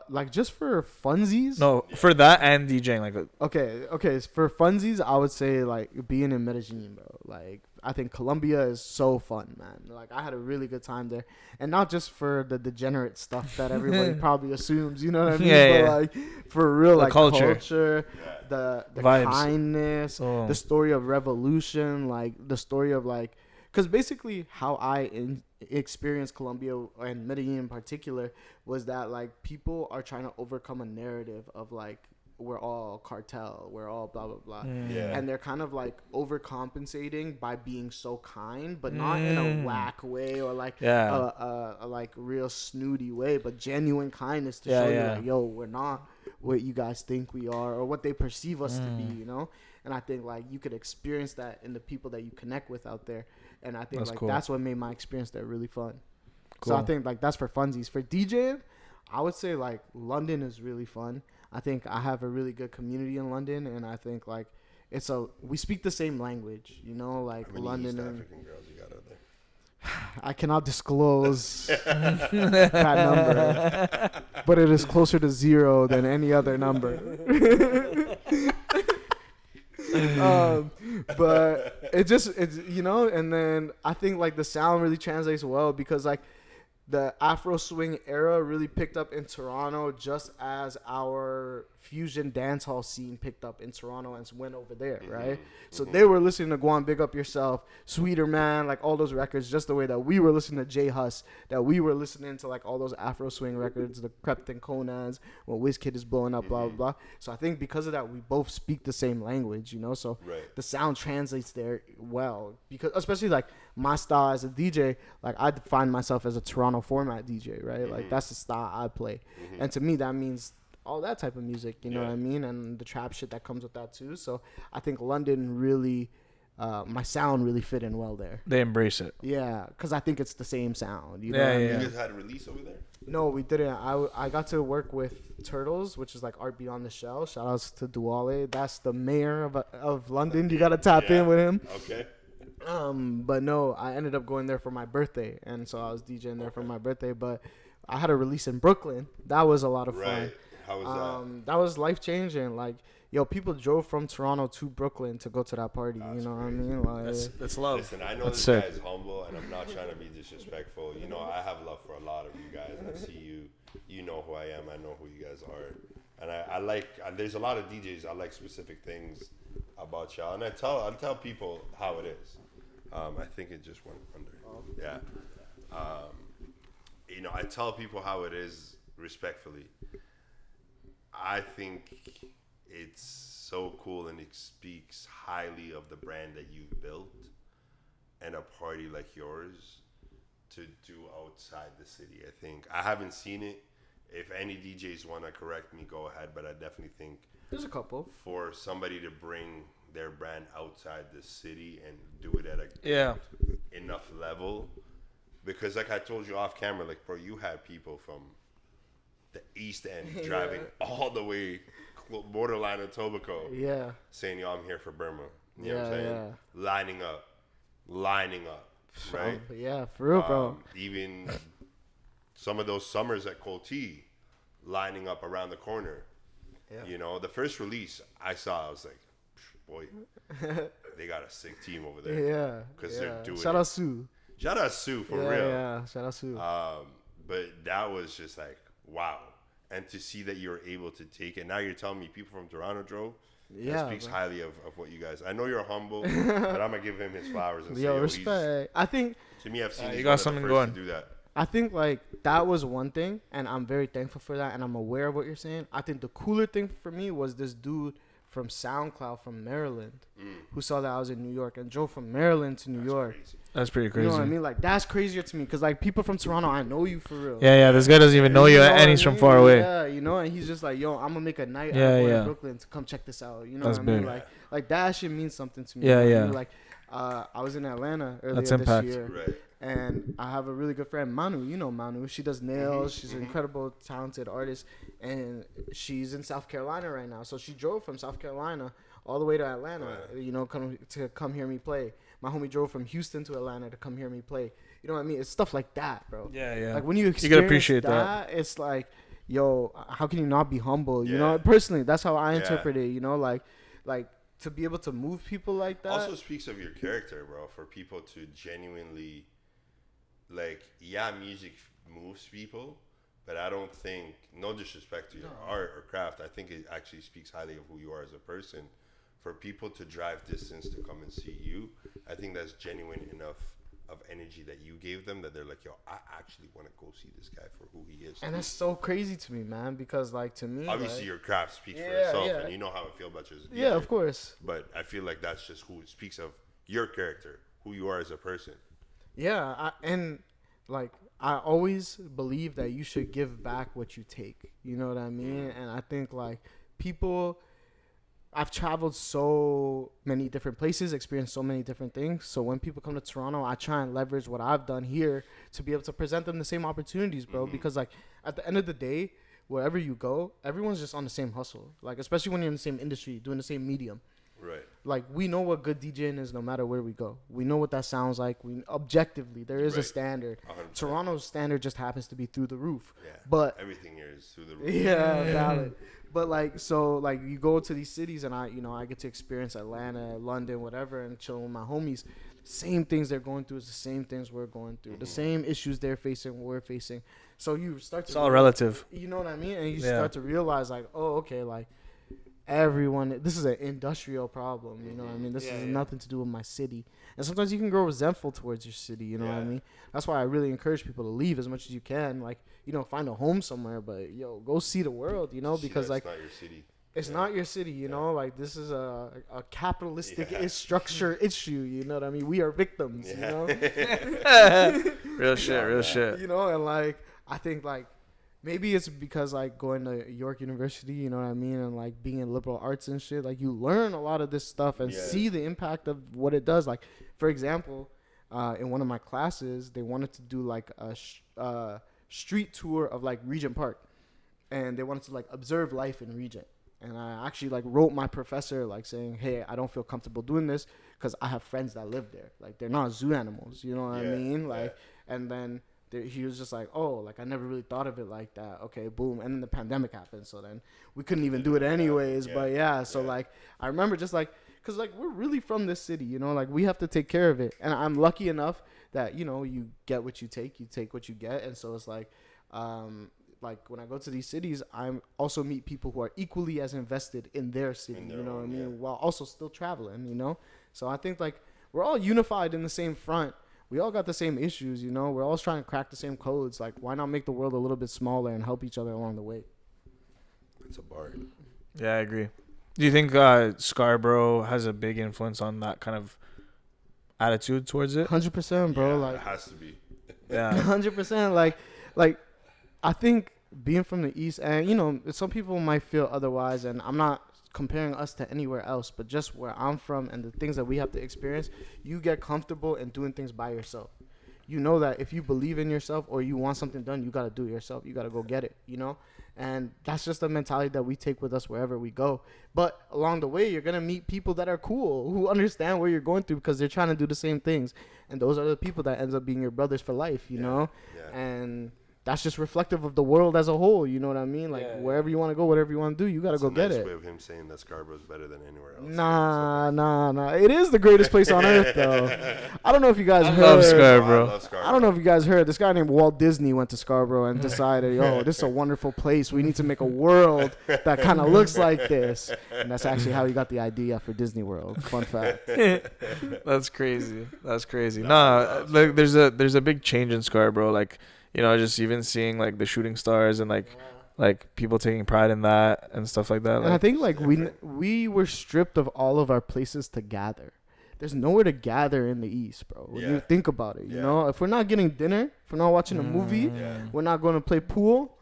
like just for funsies. No, for that and DJing, like. Okay. For funsies, I would say like being in Medellin, bro. Like I think Colombia is so fun, man. Like I had a really good time there, and not just for the degenerate stuff that everybody probably assumes. You know what I mean? But like for real, like culture, the kindness, the story of revolution, like the story of like. Because basically how I experienced Colombia and Medellin in particular was that, like, people are trying to overcome a narrative of, like, we're all cartel, we're all blah, blah, blah. And they're kind of, like, overcompensating by being so kind, but not in a whack way or, like, a like, real snooty way, but genuine kindness to show you, like, yo, we're not what you guys think we are or what they perceive us to be, you know? And I think, like, you could experience that in the people that you connect with out there. And I think, that's what made my experience there really fun. Cool. So I think, like, that's for funsies. For DJing, I would say, like, London is really fun. I think I have a really good community in London. And I think, like, we speak the same language, you know? Like, how many London East and... African girls you got out there? I cannot disclose that number. But it is closer to 0 than any other number. But it's you know, and then I think like the sound really translates well because like the Afro swing era really picked up in Toronto just as our fusion dancehall scene picked up in Toronto and went over there, right? So they were listening to Guan Big Up Yourself, Sweeter Man, like all those records, just the way that we were listening to J Hus, that we were listening to like all those Afro swing records, the Crepton Conans, when Wizkid is blowing up, blah, blah, blah. So I think because of that, we both speak the same language, you know? So the sound translates there well, because especially like my style as a DJ, like I define myself as a Toronto format DJ, right? Like that's the style I play. And to me, that means all that type of music, you know what I mean? And the trap shit that comes with that too. So I think London really my sound really fit in well there. They embrace it. Yeah, because I think it's the same sound. You know Yeah, what I yeah. mean? You guys had a release over there? No, we didn't. I got to work with Turtles, which is like Art Beyond the Shell. Shout outs to Duale. That's the mayor of London. You got to tap in with him. Okay. But no, I ended up going there for my birthday, and so I was DJing there for my birthday. But I had a release in Brooklyn. That was a lot of fun. Right. How was that? That was life changing. Like, yo, people drove from Toronto to Brooklyn to go to that party. That's you know crazy. what I mean? Like, That's love. Listen, I know That's this sick. guy is humble, and I'm not trying to be disrespectful. You know, I have love for a lot of you guys. I see you. You know who I am. I know who you guys are. And I like, there's a lot of DJs. I like specific things about y'all. And I tell people how it is. I think it just went under. Yeah. You know, I tell people how it is respectfully. I think it's so cool, and it speaks highly of the brand that you've built, and a party like yours to do outside the city. I think I haven't seen it. If any DJs want to correct me, go ahead. But I definitely think there's a couple. For somebody to bring their brand outside the city and do it at a enough level, because like I told you off camera, like, bro, you had people from the East End driving all the way borderline of Etobicoke, saying, yo, I'm here for Berma. You know what I'm saying? Lining up, right? Yeah, for real, bro. Even some of those summers at Colty, lining up around the corner. Yeah. You know, the first release I saw, I was like, boy, they got a sick team over there. Yeah. Because they're doing Shout out Sue. Shout out Sue, for real. Yeah, shout out Sue. But that was just like, wow. And to see that you're able to take it. Now you're telling me people from Toronto drove. That speaks highly of what you guys. I know you're humble, but I'm going to give him his flowers and say, yo, respect. I think, to me, I've seen you got something going to do that. I think, like, that was one thing, and I'm very thankful for that, and I'm aware of what you're saying. I think the cooler thing for me was this dude from SoundCloud from Maryland who saw that I was in New York and drove from Maryland to New York. Crazy. That's pretty crazy. You know what I mean? Like, that's crazier to me because, like, people from Toronto, I know you for real. Yeah, this guy doesn't even know you, and he's from far away. Yeah, you know, and he's just like, yo, I'm going to make a night out of Brooklyn to come check this out. You know what I mean? Like, that shit means something to me. Yeah, you know? yeah. Like, I was in Atlanta earlier That's this impact. year. Right. And I have a really good friend, Manu. You know Manu. She does nails. She's an incredible, talented artist. And she's in South Carolina right now. So she drove from South Carolina all the way to Atlanta, you know, come hear me play. My homie drove from Houston to Atlanta to come hear me play. You know what I mean? It's stuff like that, bro. Yeah. Like, when you experience gotta appreciate that. it's like, yo, how can you not be humble? You know, personally, that's how I interpret it. You know, like to be able to move people like that. Also speaks of your character, bro. For people to genuinely, like, music moves people, but I don't think, no disrespect to your art or craft, I think it actually speaks highly of who you are as a person. For people to drive distance to come and see you, I think that's genuine enough of energy that you gave them that they're like, yo, I actually want to go see this guy for who he is. And that's so crazy to me, man, because, like, to me, obviously, your craft speaks for itself, and you know how I feel about you as a DJ. Yeah, of course. But I feel like that's just who it speaks of your character, who you are as a person. Yeah, I always believe that you should give back what you take. You know what I mean? And I think, like, I've traveled so many different places, experienced so many different things. So when people come to Toronto, I try and leverage what I've done here to be able to present them the same opportunities, bro. Because, like, at the end of the day, wherever you go, everyone's just on the same hustle. Like, especially when you're in the same industry, doing the same medium. Right. Like, we know what good DJing is no matter where we go. We know what that sounds like. Objectively, there is a standard. 100%. Toronto's standard just happens to be through the roof. Yeah. But everything here is through the roof. Yeah, valid. But, like, so, like, you go to these cities and I get to experience Atlanta, London, whatever, and chilling with my homies. Same things they're going through is the same things we're going through. The same issues they're facing, we're facing. So you start to... It's all relative. You know what I mean? And you start to realize, like, oh, okay, like, everyone... This is an industrial problem, you know what I mean? This has nothing to do with my city. And sometimes you can grow resentful towards your city, you know what I mean? That's why I really encourage people to leave as much as you can. Like, you know, find a home somewhere, but, yo, go see the world, you know? Because, like... It's not your city. It's not your city, you know? Like, this is a capitalistic structure issue, you know what I mean? We are victims, you know? Real shit. You know, and, like, I think, like, maybe it's because like going to York University, you know what I mean, and like being in liberal arts and shit, like you learn a lot of this stuff and see the impact of what it does. Like, for example, in one of my classes, they wanted to do like a street tour of like Regent Park, and they wanted to like observe life in Regent. And I actually like wrote my professor like saying, hey, I don't feel comfortable doing this because I have friends that live there. Like, they're not zoo animals, you know what I mean? Like, and then he was just like, oh, like I never really thought of it like that. Okay, boom. And then the pandemic happened, so then we couldn't even do it anyways. But so like I remember just like, because like we're really from this city, you know, like we have to take care of it. And I'm lucky enough that, you know, you get what you take what you get. And so it's like when I go to these cities, I also meet people who are equally as invested in their city, you know what I mean, while also still traveling, you know. So I think like we're all unified in the same front. We all got the same issues, you know. We're all trying to crack the same codes. Like, why not make the world a little bit smaller and help each other along the way? It's a bar. Yeah, I agree. Do you think Scarborough has a big influence on that kind of attitude towards it? 100%, bro. Like, it has to be. Yeah, 100%. Like, I think being from the East, and you know, some people might feel otherwise, and I'm not comparing us to anywhere else, but just where I'm from and the things that we have to experience, you get comfortable in doing things by yourself. You know that if you believe in yourself or you want something done, you got to do it yourself. You got to go get it, you know? And that's just the mentality that we take with us wherever we go. But along the way, you're going to meet people that are cool, who understand what you're going through because they're trying to do the same things. And those are the people that ends up being your brothers for life, you know? Yeah. And that's just reflective of the world as a whole. You know what I mean? Like, wherever you want to go, whatever you want to do, you got to go get it. Way of him saying that Scarborough's better than anywhere else. Nah. It is the greatest place on earth, though. I don't know if you guys heard. Love Scarborough. I love Scarborough. I don't know if you guys heard. This guy named Walt Disney went to Scarborough and decided, yo, this is a wonderful place. We need to make a world that kind of looks like this. And that's actually how he got the idea for Disney World. Fun fact. That's crazy. Nah, like there's a big change in Scarborough. Like, you know, just even seeing like the shooting stars and like people taking pride in that and stuff like that. And I think like we were stripped of all of our places to gather. There's nowhere to gather in the East, bro. When you think about it, you know, if we're not getting dinner, if we're not watching a movie, we're not going to play pool,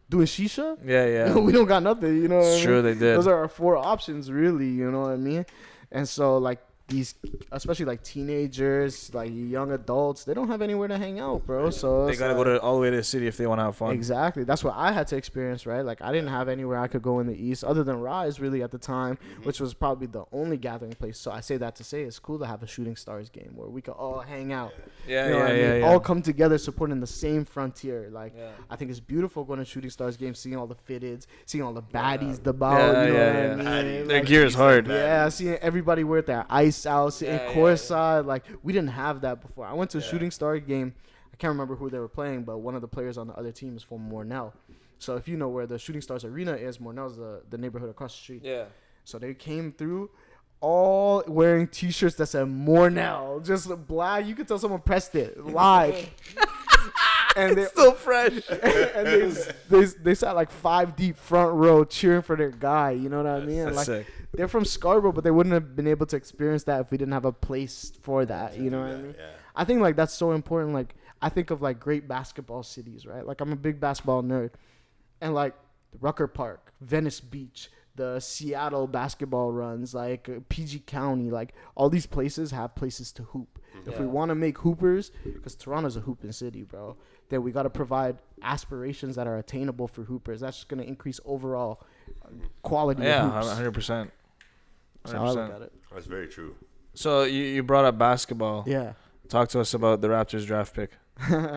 doing shisha. Yeah. We don't got nothing, you know. It's true, they did. Those are our 4 options, really. You know what I mean? And so like these, especially like teenagers, like young adults, they don't have anywhere to hang out, bro. So they gotta go all the way to the city if they want to have fun. Exactly. That's what I had to experience, right? Like I didn't have anywhere I could go in the East other than Rise, really, at the time, which was probably the only gathering place. So I say that to say it's cool to have a Shooting Stars game where we could all hang out. Yeah. All come together supporting the same frontier. Like I think it's beautiful going to Shooting Stars games, seeing all the fitteds, seeing all the baddies, the bow. You know what I mean? Their gear is hard. Yeah, seeing everybody wear their ice out, sitting courtside. Like we didn't have that before. I went to a Shooting Star game. I can't remember who they were playing, but one of the players on the other team is from Mornell. So if you know where the Shooting Stars arena is, Mornell's the neighborhood across the street. Yeah. So they came through all wearing T-shirts that said Mornell, just black. You could tell someone pressed it live. And it's still fresh. And they sat like 5 deep front row cheering for their guy. You know what I mean? That's like sick. They're from Scarborough, but they wouldn't have been able to experience that if we didn't have a place for that. You know what I mean? Yeah. I think like that's so important. Like I think of like great basketball cities, right? Like I'm a big basketball nerd, and like Rucker Park, Venice Beach, the Seattle basketball runs, like PG County, like all these places have places to hoop. If we want to make hoopers, because Toronto's a hooping city, bro, then we got to provide aspirations that are attainable for hoopers. That's just going to increase overall quality of hoops. 100%. That's how I look at it. That's very true. So you brought up basketball. Yeah. Talk to us about the Raptors draft pick.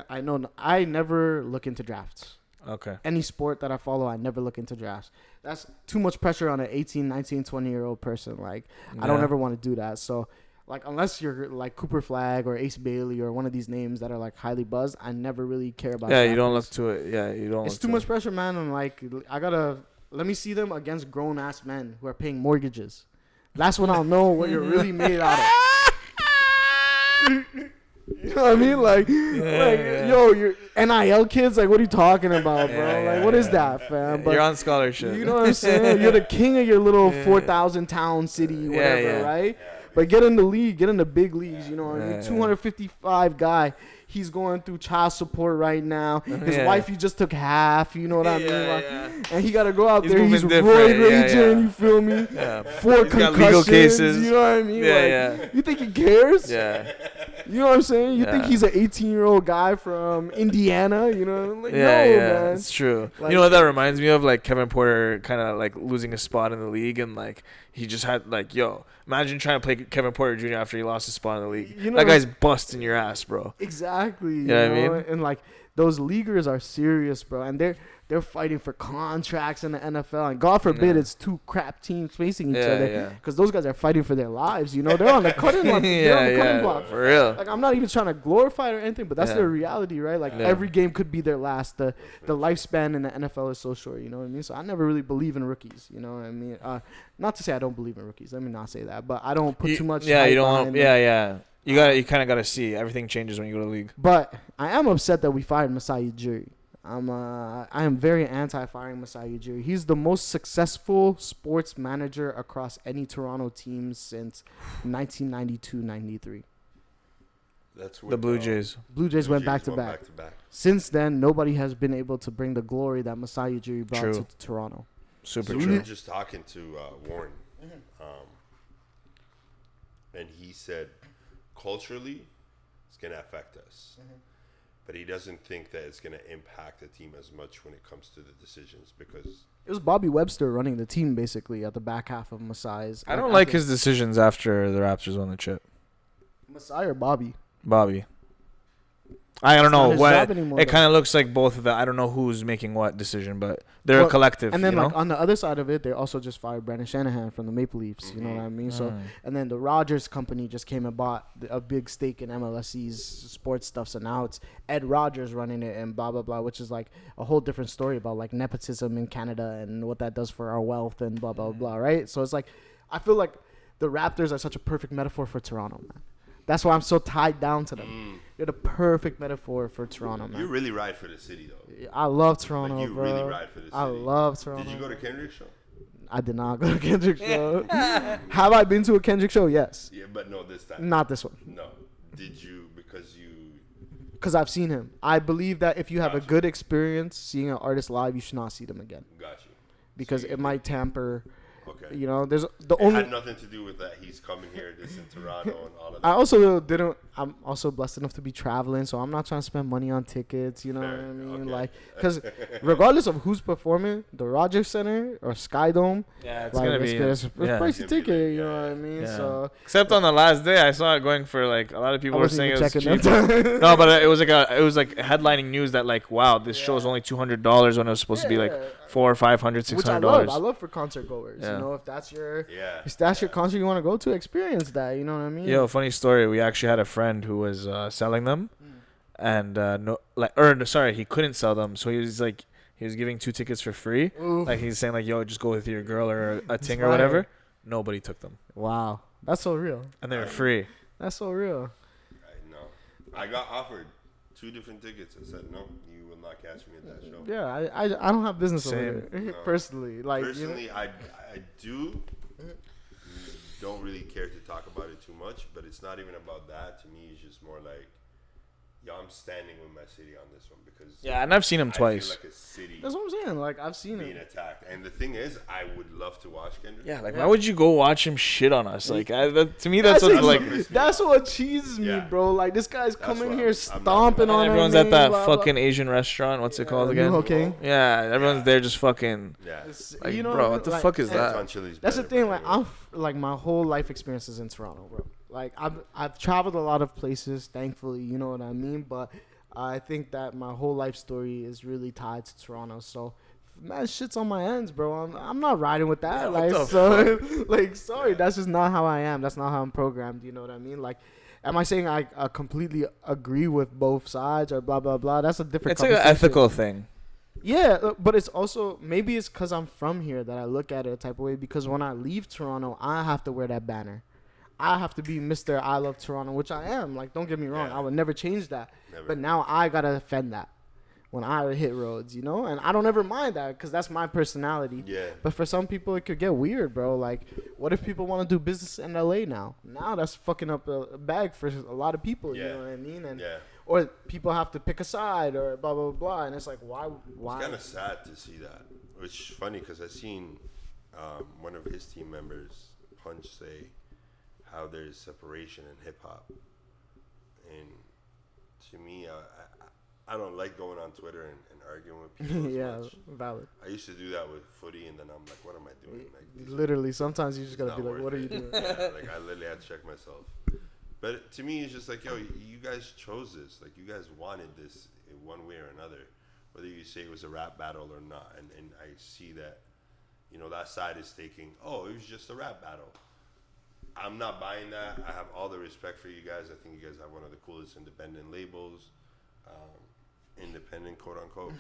I know. I never look into drafts. Okay. Any sport that I follow, I never look into drafts. That's too much pressure on an 18, 19, 20-year-old person. Like, I don't ever want to do that. So, like, unless you're like Cooper Flagg or Ace Bailey or one of these names that are like highly buzzed, I never really care about. Yeah, you don't look to it. Yeah, you don't. It's too much pressure, man. And like, let me see them against grown ass men who are paying mortgages. That's when I'll know what you're really made out of. You know what I mean? Like, yo, you're NIL kids. Like, what are you talking about, bro? Like, what is that, fam? But you're on scholarship. You know what I'm saying? You're the king of your little 4,000 town city, whatever, right? But get in the league, get in the big leagues. You know what I mean? 255 guy. He's going through child support right now. His wife, he just took half. You know what I mean? Like, and he got to go out there. He's roid raging. You feel me? 4 concussions. Legal cases. You know what I mean? You think he cares? Yeah. You know what I'm saying? You think he's an 18-year-old guy from Indiana? You know? Like, no, man. It's true. Like, you know what that reminds me of? Like Kevin Porter kind of like losing a spot in the league, and like he just had like, imagine trying to play Kevin Porter Jr. after he lost his spot in the league. You know, that guy's busting your ass, bro. Exactly. You know what I mean? And like those leaguers are serious, bro, and they're fighting for contracts in the NFL, and God forbid it's 2 crap teams facing each other, because those guys are fighting for their lives. You know, they're on the cutting block. Cutting block for real. Like, I'm not even trying to glorify it or anything, but that's their reality, right? Like every game could be their last. The lifespan in the NFL is so short. You know what I mean? So I never really believe in rookies. You know what I mean? Not to say I don't believe in rookies. Let me not say that, but I don't put too much. Yeah, you don't. You kind of got to see everything changes when you go to the league. But I am upset that we fired Masai Ujiri. I am very anti-firing Masai Ujiri. He's the most successful sports manager across any Toronto team since 1992-93. That's the Blue Jays. Blue Jays went back to back. Since then, nobody has been able to bring the glory that Masai Ujiri brought to Toronto. Super true. We were just talking to Warren, and he said, culturally, it's going to affect us. But he doesn't think that it's going to impact the team as much when it comes to the decisions, because it was Bobby Webster running the team basically at the back half of Masai's. I don't like his decisions after the Raptors won the chip. Masai or Bobby? Bobby. I don't know what anymore, it kind of looks like. Both of them. I don't know who's making what decision, but they're a collective. And then like on the other side of it, they also just fired Brandon Shanahan from the Maple Leafs. You know what I mean? So and then the Rogers company just came and bought a big stake in MLSE's sports stuff. So now it's Ed Rogers running it and blah blah blah, which is like a whole different story about like nepotism in Canada and what that does for our wealth and blah blah blah. Right? So it's like I feel like the Raptors are such a perfect metaphor for Toronto, man. That's why I'm so tied down to them. You're the perfect metaphor for Toronto, man. You really ride for the city, though. I love Toronto, like you bro. really ride for the city. I love Toronto. Did you go to Kendrick's show? I did not go to Kendrick's show. Have I been to a Kendrick show? Yes. Yeah, but no this time. Not this one. No. Did you, because I've seen him. I believe that if you have a good experience seeing an artist live, you should not see them again. Got you. Because it might tamper. Okay. You know, there's the it only. It had nothing to do with that. He's coming here, this in Toronto, and all of that. I also didn't. I'm also blessed enough to be traveling, so I'm not trying to spend money on tickets. You know what I mean? Okay. Like, because regardless of who's performing, the Rogers Center or Sky Dome, it's like, gonna be it's pricey ticket. You know what I mean? Yeah. So except on the last day, I saw it going for like a lot of people were saying it was cheap. No, but it was like headlining news that like, wow, this show is only $200 when it was supposed to be like $400, $500, $600. Which I love for concert goers. Yeah. You know, if that's your concert you want to go to, experience that. You know what I mean? Yo, funny story. We actually had a friend who was selling them, and he couldn't sell them, so he was giving 2 tickets for free. Oof. Like he's saying like, yo, just go with your girl or a ting or whatever. Nobody took them. Wow, that's so real. And they were free. That's so real. I know. I got offered 2 different tickets. I said no, you will not catch me at that show. Yeah, I don't have business over there No. personally. Like personally, I don't really care to talk about it too much, but it's not even about that. To me, it's just more like, I'm standing with my city on this one because and I've seen him twice. I feel like a city. That's what I'm saying. Like I've seen being attacked, and the thing is, I would love to watch Kendrick. Yeah, like why would you go watch him shit on us? Like to me, that's what cheeses me, bro. Like this guy's coming here stomping on. Everyone's at that fucking Asian restaurant. What's it called again? Okay. Yeah, everyone's there just fucking. Yeah. Like, bro, what the fuck is that? That's the thing. Like my whole life experience is in Toronto, bro. Like I've traveled a lot of places, thankfully, you know what I mean. But I think that my whole life story is really tied to Toronto. So, man, shit's on my ends, bro. I'm not riding with that. Sorry, that's just not how I am. That's not how I'm programmed. You know what I mean? Like, am I saying I completely agree with both sides or blah blah blah? That's a different. It's like an ethical thing. Yeah, but it's also maybe it's because I'm from here that I look at it a type of way. Because when I leave Toronto, I have to wear that banner. I have to be Mr. I love Toronto, which I am. Like, don't get me wrong. I would never change that. Never. But now I got to defend that. when I hit roads, you know? And I don't ever mind that because that's my personality. Yeah. But for some people, it could get weird, bro. Like, what if people want to do business in LA now? Now that's fucking up a bag for a lot of people, you know what I mean? And or people have to pick a side or blah, blah, blah. And it's like, why? It's kind of sad to see that. Which is funny because I seen one of his team members, Punch, say how there's separation in hip-hop. And to me, I don't like going on Twitter and arguing with people as much. Valid. I used to do that with footy, and then I'm like, what am I doing? Like, literally, sometimes you just gotta be like, what are you doing? Like, I literally had to check myself. But to me, it's just like, yo, you guys chose this. Like, you guys wanted this in one way or another, whether you say it was a rap battle or not. And I see that, you know, that side is taking, oh, it was just a rap battle. I'm not buying that. I have all the respect for you guys. I think you guys have one of the coolest independent labels. Independent, quote unquote.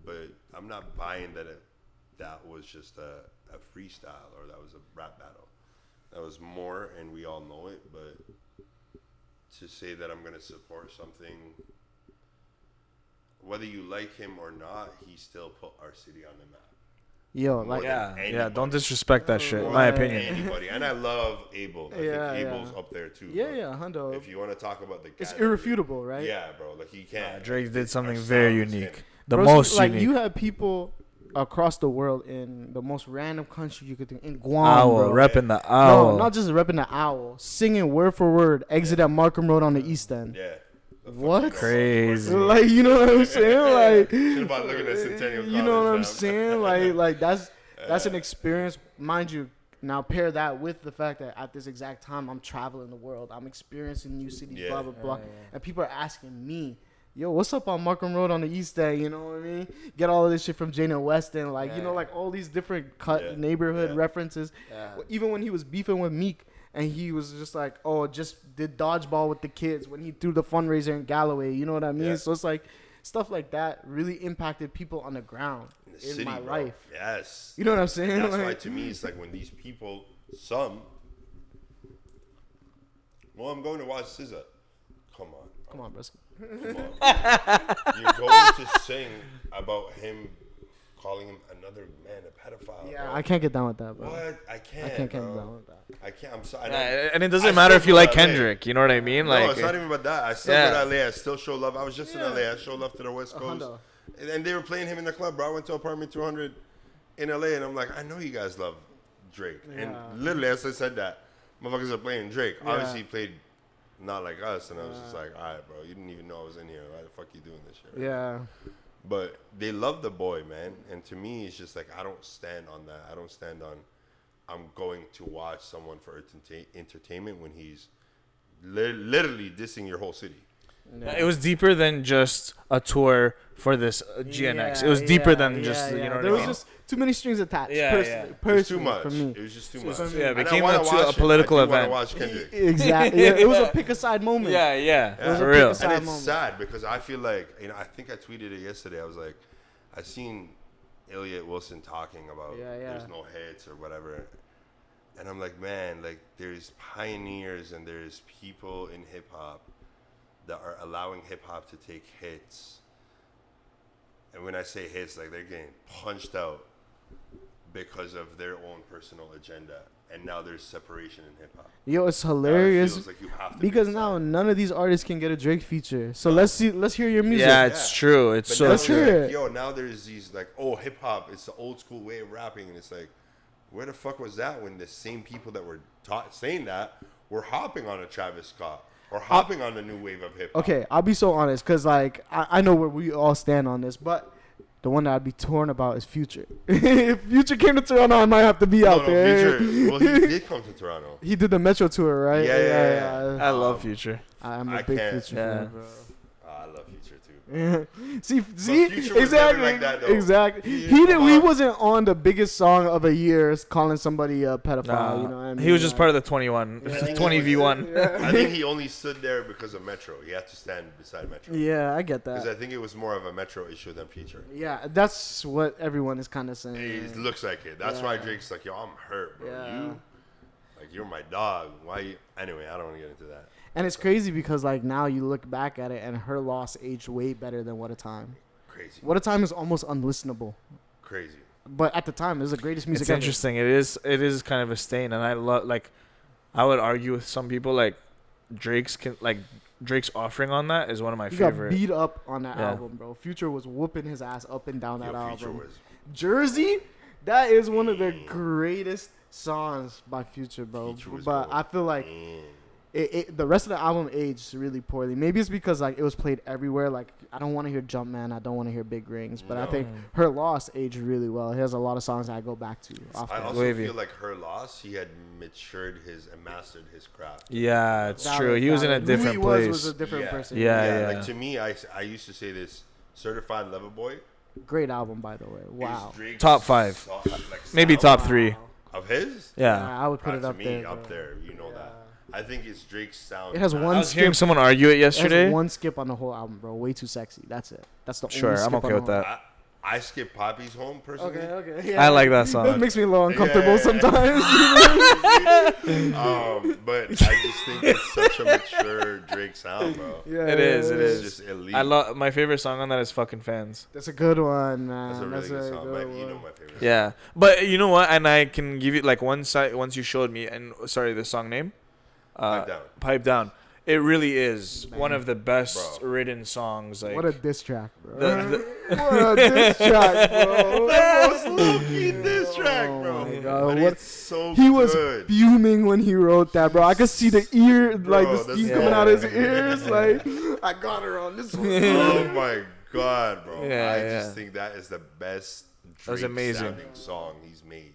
But I'm not buying that that was just a freestyle or that was a rap battle. That was more, and we all know it. But to say that I'm going to support something, whether you like him or not, he still put our city on the map. Yo, like don't disrespect that shit. In my opinion. Anybody, and I love Abel. I think Abel's up there too. Yeah, Hundo. If you want to talk about the guy, it's irrefutable, right? Yeah, bro. Like he can't. Drake did something very unique. The Bro, most like unique. you have people across the world in the most random country you could think. In Guam, bro. Repping the owl. No, not just repping the owl. Singing word for word. Exit at Markham Road on the East End. Yeah. What? Crazy. Like, you know what I'm saying? Like, shit about looking at Centennial you know what I'm College, saying? Like that's an experience. Mind you, now pair that with the fact that at this exact time I'm traveling the world. I'm experiencing new cities, blah, blah, blah. And people are asking me, yo, what's up on Markham Road on the East End? You know what I mean? Get all of this shit from Jane West End. Like, you know, like all these different neighborhood references. Even when he was beefing with Meek, and he was just like, oh, just did dodgeball with the kids when he threw the fundraiser in Galloway. You know what I mean? So it's like stuff like that really impacted people on the ground in city, my bro. life. Yes. You know what I'm saying? And that's why to me it's like when these people, well, I'm going to watch SZA. Come on, bro. Come on. You're going to sing about him calling him another man a pedophile. Yeah, bro. I can't get down with that, bro. What? I can't get bro. down with that. I can't. I'm sorry. And it doesn't matter if you like Kendrick. You know what I mean? Like, no, it's not even about that. I still go to LA. I still show love. I was just in LA. I show love to the West Coast. And they were playing him in the club, bro. I went to Apartment 200 in LA, and I'm like, I know you guys love Drake. And literally, as I said that, motherfuckers are playing Drake. Obviously, he played not like us, and I was just like, all right, bro, you didn't even know I was in here. Why the fuck you doing this shit? Right? Yeah. But they love the boy, man. And to me, it's just like, I don't stand on that. I don't stand on, I'm going to watch someone for entertainment when he's literally dissing your whole city. It was deeper than just a tour for this GNX. It was deeper than just, you know what I mean? There was just too many strings attached. It was too much. For me. It was just too much. Yeah, it And became a political event. Watch Kendrick. Exactly. It was a pick a side moment. Yeah, for real. And it's sad because I feel like, you know, I think I tweeted it yesterday. I was like, I seen Elliot Wilson talking about there's no hits or whatever. And I'm like, man, like there's pioneers and there's people in hip hop that are allowing hip hop to take hits. And when I say hits, like they're getting punched out because of their own personal agenda. And now there's separation in hip hop. Yo, it's hilarious. It feels like you have to because now none of these artists can get a Drake feature. So let's hear your music. Yeah, it's true. It's but so let's true. hear like, it. yo, now there's these like, oh, hip hop, it's the old school way of rapping, and it's like, where the fuck was that when the same people that were saying that were hopping on a Travis Scott or hopping on the new wave of hip hop? Okay, I'll be so honest, because like I know where we all stand on this, but the one that I'd be torn about is Future. If Future came to Toronto, I might have to be out there. Future, well, he did come to Toronto. He did the Metro tour, right? Yeah. I love Future. I'm a big Future fan, bro. I love Future too. see, Future was exactly, never like that, though. exactly. He wasn't on the biggest song of a year, calling somebody a pedophile. You know what I mean? He was just part of the 21, 20v1. I think he only stood there because of Metro. He had to stand beside Metro. Yeah, I get Because that. I think it was more of a Metro issue than Future. Yeah, that's what everyone is kind of saying. It looks like it. That's why Drake's like, yo, I'm hurt, bro. Yeah. You're my dog. Why you? Anyway, I don't want to get into that. And it's crazy because like now you look back at it and Her Loss aged way better than What a Time. Crazy. What a Time is almost unlistenable. Crazy. But at the time, it was the greatest music It's ever. interesting. It is kind of a stain, and I love like, I would argue with some people like Drake's offering on that is one of my He favorite. got beat up on that Yeah. album, bro. Future was whooping his ass up and down that Future album. was Jersey, that is one of the greatest songs by Future, bro. Future was But going I feel like in. the rest of the album aged really poorly. Maybe it's because like it was played everywhere. Like I don't want to hear Jumpman, I don't want to hear Big Rings, but I No. think Her Loss aged really well. He has a lot of songs I go back to. Off I that. also Wavy. feel like Her Loss, he had matured and mastered his craft. Yeah, it's That true. He was in a who he different was place. was a different person. Yeah. Like to me, I used to say this: Certified Lover Boy. Great album, by the way. is Wow. Drake's Top 5. Maybe sound top 3. of his. Yeah. I would put Right, it to up me, there. up bro. there. You know that. I think it's Drake's sound. It has now. one I was hearing skip. someone argue it It yesterday. has one skip on the whole album, bro. Way too sexy. That's it. That's the Sure, only skip I'm okay on the with whole- that. I skip Poppy's Home personally. Okay. I like that That song. makes me a little uncomfortable Yeah. sometimes. But I just think it's such a mature Drake sound, bro. Yeah, It is, yeah, it yeah. It's is. just elite. I love my favorite song on that is "Fucking Fans." That's a good one, man. That's a really good song. You know my favorite. Yeah, but you know what? And I can give you like once you showed me, and sorry, the song name, Pipe Down. Pipe Down. It really is one of the best Bro. written songs. Like What a diss track, bro. the, What a diss track, bro. The most low-key diss track, Oh bro. my God, But what- it's so He was good. fuming when he wrote that, bro. I could see the ear, like Bro, the that's steam so coming out of his good. ears. Like, I got her on this one. Oh my god, bro! Yeah, I yeah. just think that is the best That was amazing. sounding song he's made.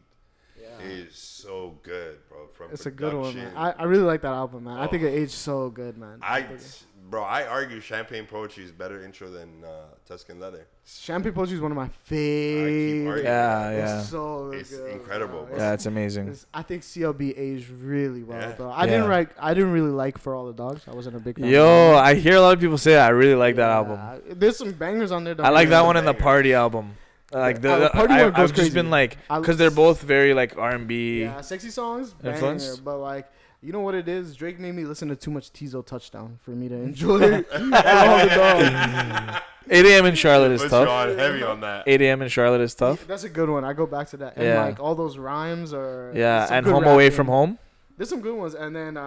It is so good, bro. From It's a good one, man. production. I really like that album, man. I think Oh. it aged so good, man. I argue Champagne Poetry is better intro than Tuscan Leather. Champagne Poetry is one of my favorite. arguing. yeah. It's so It's good, incredible, bro. Yeah, it's amazing. I think CLB aged really well, Yeah. bro. I didn't really like For All the Dogs. I wasn't a big fan. Yo, I hear a lot of people say I really like that album. There's some bangers on there. I like that Yeah. one in the Bangers. party album. Like The party one goes I've just crazy. been like, I- because they're both very like R&B. Yeah, sexy songs, banger. Influenced? But like, you know what it is? Drake made me listen to too much Tizo Touchdown for me to enjoy For All the Dogs. 8 a.m. in Charlotte is Puts you tough. on heavy on that. 8 a.m. in Charlotte is tough. That's a good one. I go back to that. And Yeah. like all those rhymes are Yeah, some and good Home Away rapping. from Home. There's some good ones. And then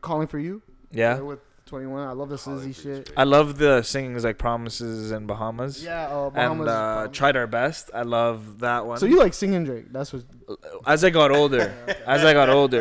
Calling for You. Yeah. With 21. I love the Calling Slizzy for You is shit. I love the singings like Promises and Bahamas. Yeah, And Bahamas. Tried Our Best. I love that one. So you like singing Drake? That's what. As I got older,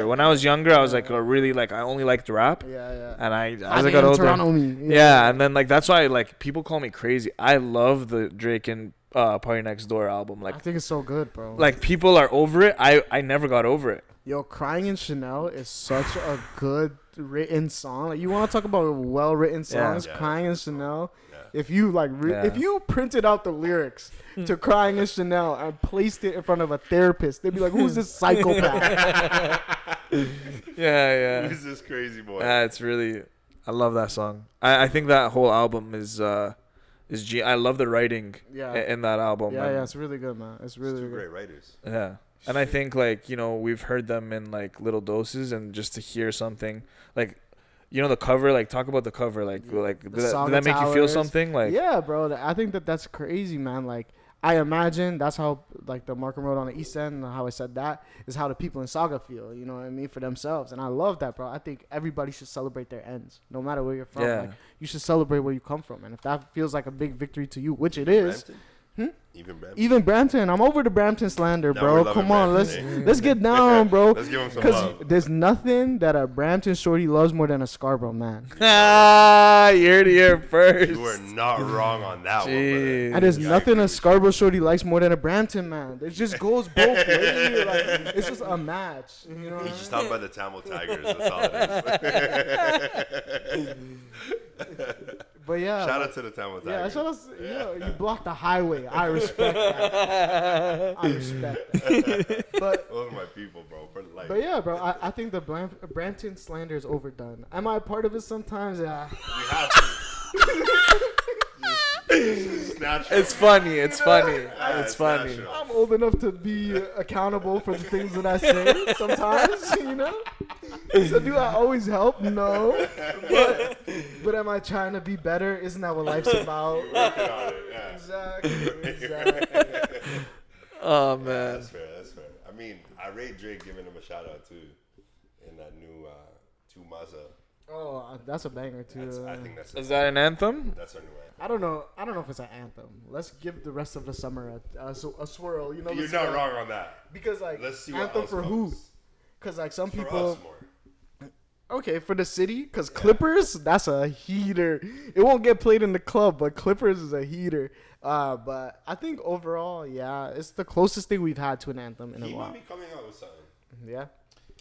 when I was younger, I was like really like I only liked rap, Yeah. and as 5 I got a.m. older, Toronto me. yeah, and then like that's why like people call me crazy. I love the Drake and Party Next Door album. I Like think it's so good, bro. like people are over it. I never got over it. Yo, Crying in Chanel is such a good written song. Like, you want to talk about well written songs? Yeah. Crying in Chanel. Yeah. If you like, Yeah. if you printed out the lyrics to Crying in Chanel and placed it in front of a therapist, they'd be like, "Who's this psychopath?" Yeah. Who's this crazy boy? It's really. I love that song. I think that whole album is I love the writing Yeah. in that album. Yeah, and- it's really good, man. It's It's really two good. great writers. Yeah. And I think like, we've heard them in like little doses, and just to hear something like, the cover, like talk about the cover, like did that make you feel Towers. something? Like Yeah, bro. I think that's crazy, man. Like, I imagine that's how like the Markham Road on the East End, and how I said that is how the people in Saga feel. You know what I mean, for themselves, and I love that, bro. I think everybody should celebrate their ends, no matter where you're from. Yeah. Like, you should celebrate where you come from, and if that feels like a big victory to you, which it is. Brampton? Hmm? Even Brampton. Even Brampton, I'm over the Brampton slander, No, bro. we're loving Come on, Brampton, eh? let's get down, bro. Let's give him some Because love. there's nothing that a Brampton shorty loves more than a Scarborough man. you heard it here first. You are not wrong on that one, Jeez. brother. And there's Yeah, I nothing agree a with you. Scarborough shorty likes more than a Brampton man. It just goes both ways. Like, it's just a match. You know what I He's just mean? out by the Tamil Tigers. That's all it is. But yeah. Shout out to the Tamil Yeah, Tigers. shout out. You blocked the highway. I respect that. I respect that. But Those are my people, bro. For life. But yeah, bro, I think the Brampton slander is overdone. Am I a part of it sometimes? Yeah. We have to. Just natural. It's funny. It's funny. Yeah, It's funny. natural. I'm old enough to be accountable for the things that I say sometimes, you know? So do I always help? No. But am I trying to be better? Isn't that what life's about? Working on it, yeah. Exactly. Oh Yeah, man. that's fair. I mean, I rate Drake giving him a shout out too in that new two Mazda. Oh, that's a banger too. I think that's Is that an anthem? that's our new anthem. I don't know if it's an anthem. Let's give the rest of the summer a swirl. You know, You're not wrong on that. Because like Let's see what anthem else for comes. who? Because like some For people. us more. Okay, for the city, because Clippers, that's a heater. It won't get played in the club, but Clippers is a heater. But I think overall, yeah, it's the closest thing we've had to an anthem in a He while. might be coming out with something. Yeah.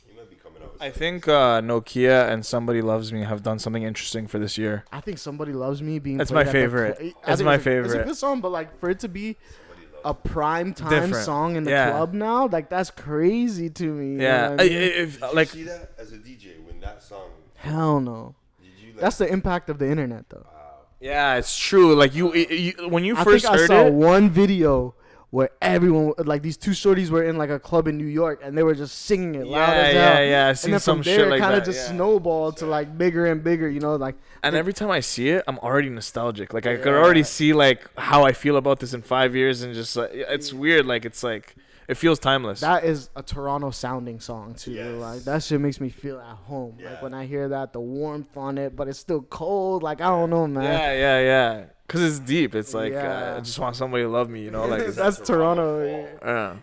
He might be coming out with I something. think Nokia and Somebody Loves Me have done something interesting for this year. I think Somebody Loves Me being That's played my at the favorite. I That's think my It's a favorite. good song, but like for it to be Somebody a loves prime time Different. song in the Yeah. club now, like that's crazy to me. You Yeah. know what I mean? If, Did like, you see that as a DJ when that song? Hell no. Did you? Like, That's the impact of the internet, though. wow. yeah, it's true. Like you when you I first think I heard saw it. one video where everyone, like these two shorties were in like a club in New York and they were just singing it loud as hell. Yeah. I And seen then some from there, shit it like kind that. of just yeah. snowballed to like bigger and bigger, you know, like. And every time I see it, I'm already nostalgic. Like I could already see like how I feel about this in 5 years, and just like it's weird. Like it's like it feels timeless. That is a Toronto sounding song too. Yes. Like that shit makes me feel at home. Yeah. Like when I hear that, the warmth on it, but it's still cold. Like I don't know, man. Yeah. Cause it's deep. It's like Yeah. I just want somebody to love me. You know, like it's, That's Toronto.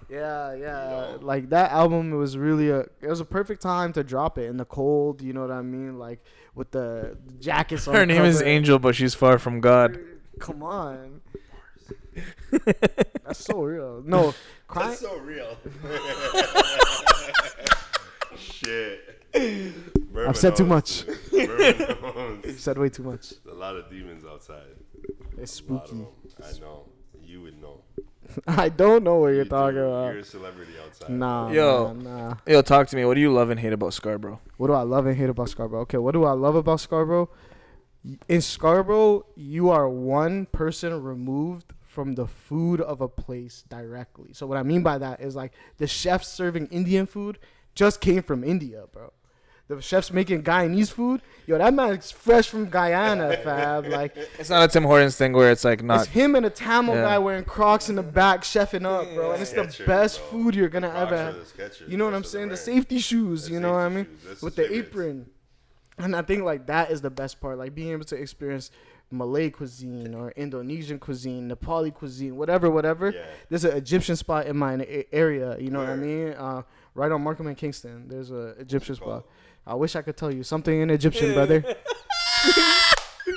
yeah. Yeah. Like that album, it was really it was a perfect time to drop it in the cold. You know what I mean? Like with the jackets on. Her the name is cover. Angel, but she's far from God. Come on. That's so real. No, crying. That's so real. Shit. Berma I've said too knows. much. Berma knows. Said way too much. There's a lot of demons outside. It's A lot of spooky. them. I know. You would know. I don't know what you're You talking do. about. You're a celebrity outside. Nah, Yo. nah. Yo, talk to me. What do you love and hate about Scarborough? What do I love and hate about Scarborough? Okay, what do I love about Scarborough? In Scarborough, you are one person removed from the food of a place directly. So what I mean by that is like the chefs serving Indian food just came from India, bro. The chefs making Guyanese food, yo, that man's fresh from Guyana, fab. Like It's not a Tim Hortons thing where it's like it's not. him and a Tamil Yeah. guy wearing Crocs in the back, chefing up, bro. And it's the Skechers, best bro. food you're gonna Crocs ever are have. the Skechers. You know what I'm That's saying? they're The wearing. safety shoes, The you know what I safety mean? shoes. That's With his the favorites. apron. And I think like that is the best part, like being able to experience Malay cuisine or Indonesian cuisine, Nepali cuisine, whatever. Yeah. There's an Egyptian spot in my area, you know what I Where? mean? Right on Markham and Kingston, there's a Egyptian What's it called? spot. I wish I could tell you something in Egyptian, brother.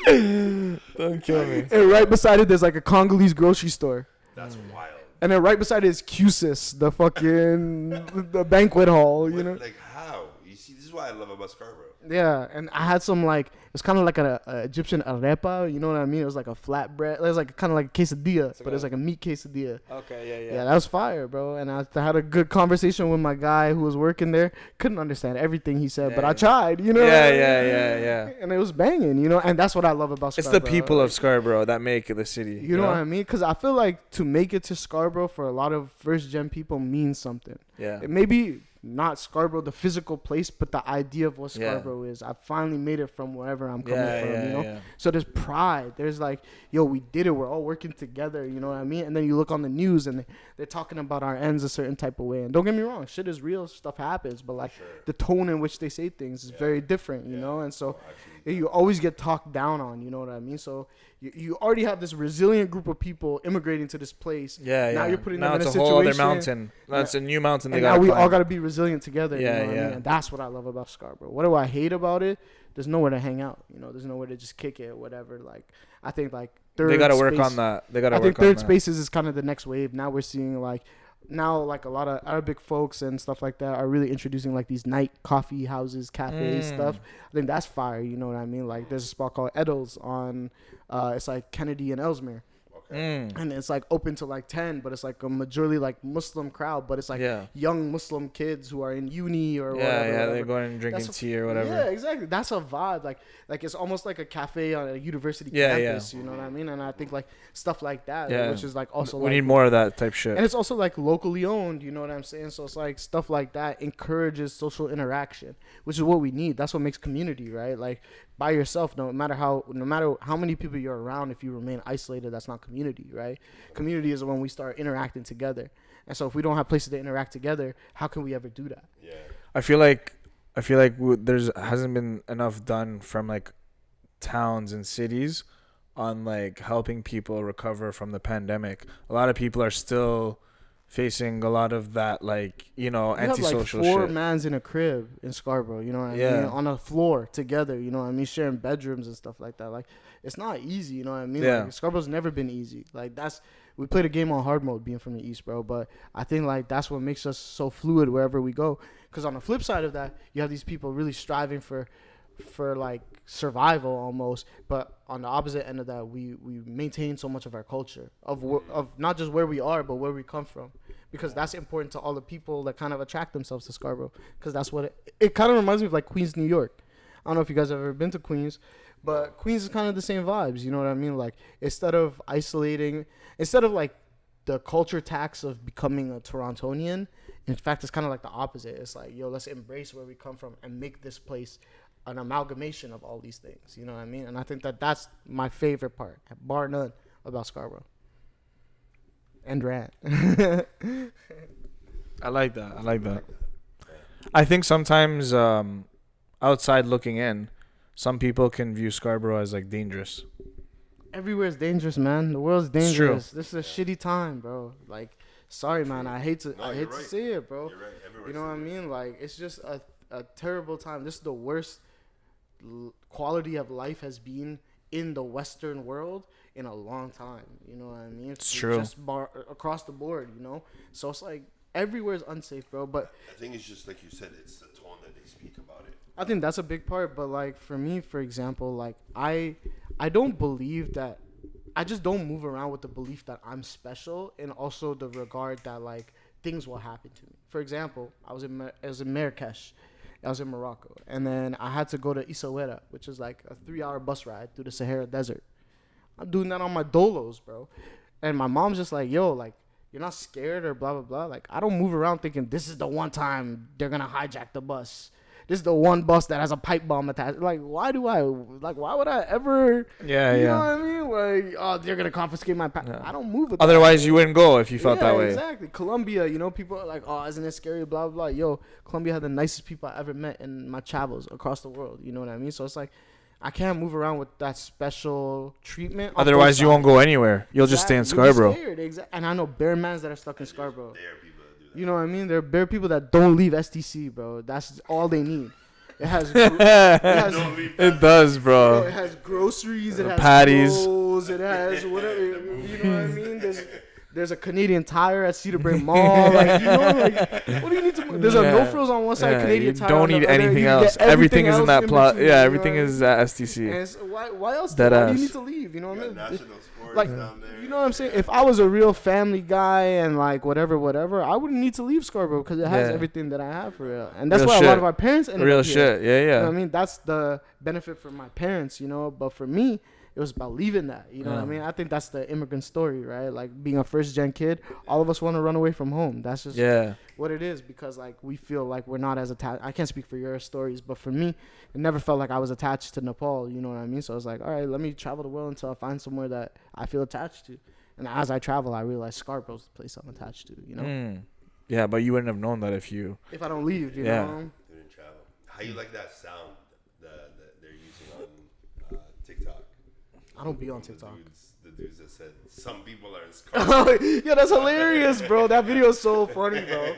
Don't kill me. And right beside it, there's like a Congolese grocery store. That's wild. And then right beside it is QSIS, the fucking the banquet hall, you know? Like how? You see, this is what I love about Scarborough. Yeah, and I had some like it was kind of like a Egyptian arepa, you know what I mean? It was like a flatbread. It was like kind of like a quesadilla, but it was like a meat quesadilla. Okay, Yeah, that was fire, bro. And I had a good conversation with my guy who was working there. Couldn't understand everything he said, but I Yeah. tried, you know. Yeah. And it was banging, you know. And that's what I love about It's Scarborough. the people of Scarborough that make the city. You know what I mean? Because I feel like to make it to Scarborough for a lot of first gen people means something. Yeah. It may be not Scarborough, the physical place, but the idea of what Yeah. Scarborough is. I finally made it from wherever I'm coming from, you know? Yeah. So there's pride. There's like, yo, we did it. We're all working together, you know what I mean? And then you look on the news and they're talking about our ends a certain type of way. And don't get me wrong, shit is real, stuff happens, but like Sure. the tone in which they say things is Yeah. very different, you Yeah. know? And so Actually, you always get talked down on, you know what I mean? So you already have this resilient group of people immigrating to this place. Yeah. Now you're putting now them in it's a a whole other situation- mountain. That's a new mountain. They And now gotta we climb. all got to be resilient together. Yeah, you know what I yeah. mean? And that's what I love about Scarborough. What do I hate about it? There's nowhere to hang out. You know, there's nowhere to just kick it or whatever. Like, I think like third They gotta work space- on that. They gotta I work think on third that. spaces is kind of the next wave. Now we're seeing like a lot of Arabic folks and stuff like that are really introducing like these night coffee houses, cafes, stuff. I think that's fire. You know what I mean? Like there's a spot called Eddles on, it's like Kennedy and Ellesmere. okay. And it's like open to like 10, but it's like a majority like Muslim crowd, but it's like young Muslim kids who are in uni or whatever. They're going and drinking tea or whatever. Yeah, exactly. That's a vibe. Like it's almost like a cafe on a university campus. You know what I mean? And I think like stuff like that, which is like also we need more of that type shit. And it's also like locally owned. You know what I'm saying? So it's like stuff like that encourages social interaction, which is what we need. That's what makes community, right? Like by yourself, no matter how many people you're around, if you remain isolated, that's not community, right? Community is when we start interacting together. And so if we don't have places to interact together, how can we ever do that? Yeah. I feel like there's hasn't been enough done from like towns and cities on like helping people recover from the pandemic. A lot of people are still facing a lot of that, like, you know, antisocial like 4 shit. mans in a crib in Scarborough, you know what I mean? On a floor together, you know what I mean? Sharing bedrooms and stuff like that. Like, it's not easy, you know what I mean? Like, Scarborough's never been easy. Like, we played a game on hard mode being from the East, bro. But I think, like, that's what makes us so fluid wherever we go. Because on the flip side of that, you have these people really striving for like survival almost, but on the opposite end of that, we maintain so much of our culture of not just where we are but where we come from, because that's important to all the people that kind of attract themselves to Scarborough, because that's what it kind of reminds me of, like Queens, New York. I don't know if you guys have ever been to Queens, but Queens is kind of the same vibes, you know what I mean? Like, instead of like the culture tax of becoming a Torontonian, in fact it's kind of like the opposite. It's like, yo, let's embrace where we come from and make this place an amalgamation of all these things, you know what I mean? And I think that that's my favorite part, bar none, about Scarborough. And rant. I like that. I think sometimes outside looking in, some people can view Scarborough as like dangerous. Everywhere is dangerous, man. The world's dangerous. This is a shitty time, bro. Like, sorry, man. I hate to say it, bro. You're right. You know what I mean? Like, it's just a terrible time. This is the worst quality of life has been in the Western world in a long time. You know what I mean? It's true. Just across the board, you know? So it's like everywhere is unsafe, bro. But I think it's just like you said, it's the tone that they speak about it. I think that's a big part. But like for me, for example, like I don't believe that. I just don't move around with the belief that I'm special, and also the regard that like things will happen to me. For example, I was in Marrakesh. I was in Morocco, and then I had to go to Essaouira, which is like a 3-hour bus ride through the Sahara Desert. I'm doing that on my dolos, bro. And my mom's just like, yo, like, you're not scared or blah, blah, blah. Like, I don't move around thinking this is the one time they're going to hijack the bus. This is the one bus that has a pipe bomb attached. Like, why would I ever, you know what I mean? Like, oh, they're going to confiscate my I don't move with Otherwise, you wouldn't go if you felt that way. Exactly. Colombia, you know, people are like, oh, isn't it scary, blah, blah, blah. Yo, Colombia had the nicest people I ever met in my travels across the world. You know what I mean? So it's like, I can't move around with that special treatment. Otherwise, you won't go anywhere. You'll just stay in Scarborough. And I know bare mans that are stuck in Scarborough. You know what I mean? There are bare people that don't leave STC, bro. That's all they need. It has. It does, bro. It has groceries. It has patties. clothes. It has whatever. You know what I mean? There's a Canadian Tire at Cedar Brae Mall. Like, you know, like, what do you need to? There's a No Frills on one side, Canadian Tire. Don't need anything else. Everything is in that plot. Yeah, everything is at STC. And so why else? Why do you need to leave? You know what I mean? National sports like, down there. you know what I'm saying? If I was a real family guy and like whatever, I wouldn't need to leave Scarborough because it has everything that I have for real. And that's why a lot of our parents ended up here. Yeah. You know what I mean? That's the benefit for my parents, you know. But for me, it was about leaving that. You know what I mean? I think that's the immigrant story, right? Like being a first gen kid, all of us want to run away from home. That's just what it is, because like we feel like we're not as attached. I can't speak for your stories, but for me, it never felt like I was attached to Nepal. You know what I mean? So I was like, all right, let me travel the world until I find somewhere that I feel attached to. And as I travel, I realize Scarborough's the place I'm attached to. You know? Yeah, but you wouldn't have known that if I don't leave. You know? Didn't travel. How you like that sound that they're using on TikTok? I don't be on TikTok. The dudes that said some people are in Scarborough. Yeah, that's hilarious, bro. That video is so funny, bro.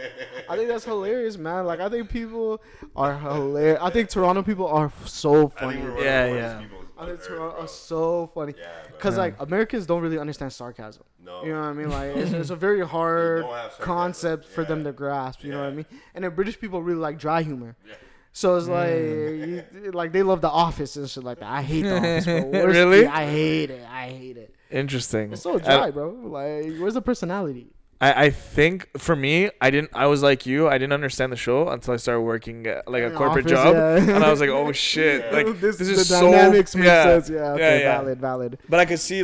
I think that's hilarious, man. Like, I think people are hilarious. I think Toronto people are so funny. I think Toronto are so funny. Because, like, Americans don't really understand sarcasm. No. You know what I mean? Like, it's a very hard concept for them to grasp. You know what I mean? And then British people really like dry humor. Yeah. So it's like, like they love The Office and shit like that. I hate The Office, bro. Really? I hate it. Interesting. It's so dry, bro. Like, where's the personality? I think for me, I was like you. I didn't understand the show until I started working at, like, a corporate office, job, yeah. and I was like, oh shit, like this is the so dynamics make sense. Yeah, okay, yeah. valid. But I could see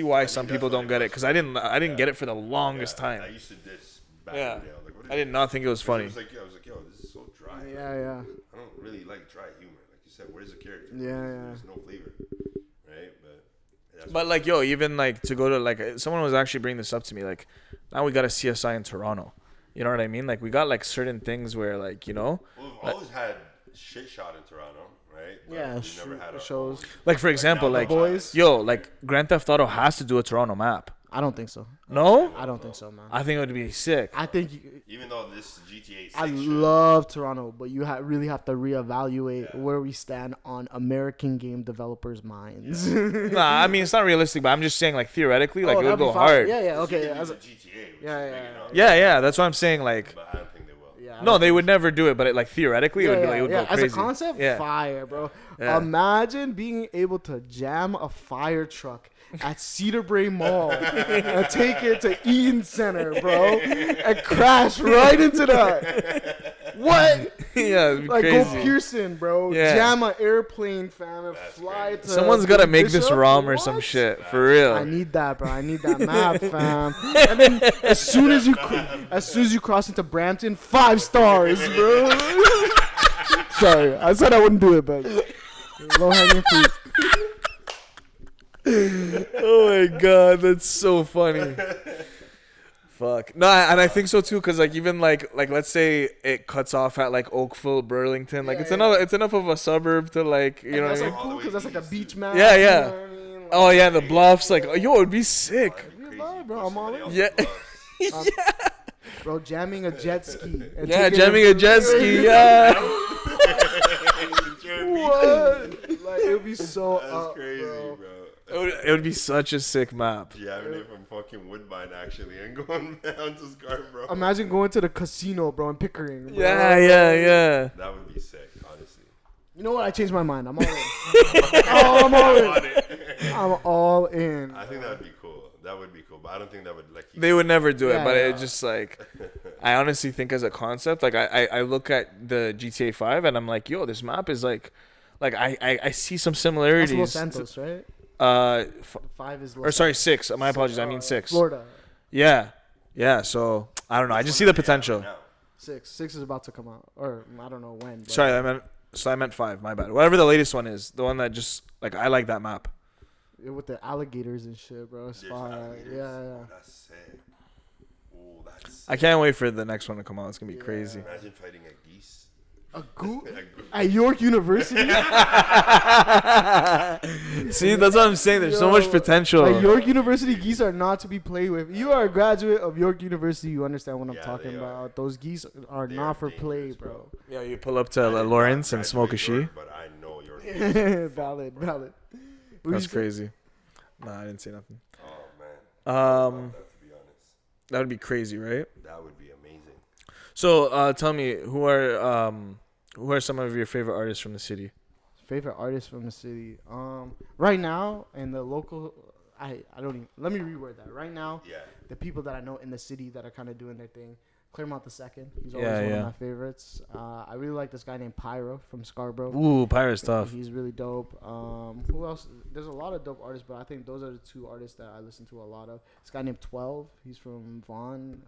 why some people don't get it, because I didn't get it for the longest time. I used to diss back Yeah. in the day. Like, what is I did it? not think it was funny. I was like, yo, this is so dry. Yeah. I don't really like dry humor. Like you said, where's the character? Yeah. There's no flavor, right? But like, yo, even like to go to like, someone was actually bringing this up to me. Like, now we got a CSI in Toronto. You know what I mean? Like, we got like certain things where, like, you know, Well, we've always had shit shot in Toronto, right? But Yeah, we've never had shows. like, for example, now like, the boys. yo, like Grand Theft Auto has to do a Toronto map. I don't think so. No, I don't think so, man. I think it would be sick. I think Even though this GTA 6 I shit, love Toronto, but you really have to reevaluate where we stand on American game developers' minds. Nah, I mean, it's not realistic, but I'm just saying, like, theoretically, like, it would that'd be go fine. hard. Yeah, okay. you can As do a, the GTA, which Yeah, is yeah, big enough. Yeah, that's what I'm saying. Like, But I don't think they will. yeah, I no, don't they think would never do it, but like theoretically, it would be like, it would go As crazy. a concept, Yeah. fire, bro. Yeah. Imagine being able to jam a fire truck at Cedar Brae Mall and take it to Eaton Center, bro, and crash right into that. What? Yeah, it'd be Like, crazy. go Pearson, bro. Yeah. Jam an airplane, fam, and That's fly crazy. to. Someone's got to make this Bishop? ROM or some What? shit for real. I need that, bro. I need that map, fam. And then as soon as you cross into Brampton, 5 stars, bro. Sorry, I said I wouldn't do it, but low hanging fruit. Oh my god, that's so funny. Fuck. No, and I think so too, cause like even like let's say it cuts off at like Oakville, Burlington, like it's enough of a suburb to like, you know That's what I like mean? cool because that's like a beach map. Yeah, you yeah. know what I mean? Like, Oh yeah, the bluffs, like, yo, it'd be sick. Crazy. bro, I'm all in. Yeah. Bro, jamming a jet ski. And Yeah, taking jamming a jet ski. Yeah. What? Like, it would be so That's up, crazy, bro. bro. It would be such a sick map. Jamming it from fucking Woodbine actually and going down to Scarborough. Imagine going to the casino, bro, in Pickering. Bro. Yeah. That would be sick, honestly. You know what? I changed my mind. I'm all in. I'm all in. I'm all in. I think that would be cool. That would be cool, but I don't think that would like. They would never do it, Yeah, but yeah. it just like, I honestly think as a concept, like I look at the GTA 5 and I'm like, yo, this map is like I see some That's similarities. Los Santos, right? 5 is Los Or sorry, 6. My apologies. I mean 6. Florida. Yeah. So I don't know. I just see the potential. 6 is about to come out, or I don't know when. But Sorry, I meant 5. My bad. Whatever the latest one is, the one that just like I like that map. with the alligators and shit, bro. It's There's fire. alligators. Yeah. That's sick. Ooh, that's. I can't wait for the next one to come out. It's gonna be Yeah. crazy. Imagine fighting a geese. A goose A goose. at York University. See, that's what I'm saying. There's so much Yo, potential. Like, York University geese are not to be played with. You are a graduate of York University. You understand what I'm Yeah, talking they are. about. Those geese are They not are for play, dangerous, bro. Yeah, you pull up to I did not Lawrence and smoke a graduate she. York, But I know you're. Valid. That's crazy. Nah, I didn't say nothing. Oh man. I would love that, to be honest, That would be crazy, right? that would be amazing. So, tell me, who are some of your favorite artists from the city? Favorite artist from the city. Right now in the local, I don't even. Let me reword that. Right now, Yeah. the people that I know in the city that are kind of doing their thing. Claremont II. He's always Yeah, one yeah. of my favorites. I really like this guy named Pyro from Scarborough. Ooh, Pirate's tough. He's really dope. Who else? There's a lot of dope artists, but I think those are the 2 artists that I listen to a lot of. This guy named 12. He's from Vaughan.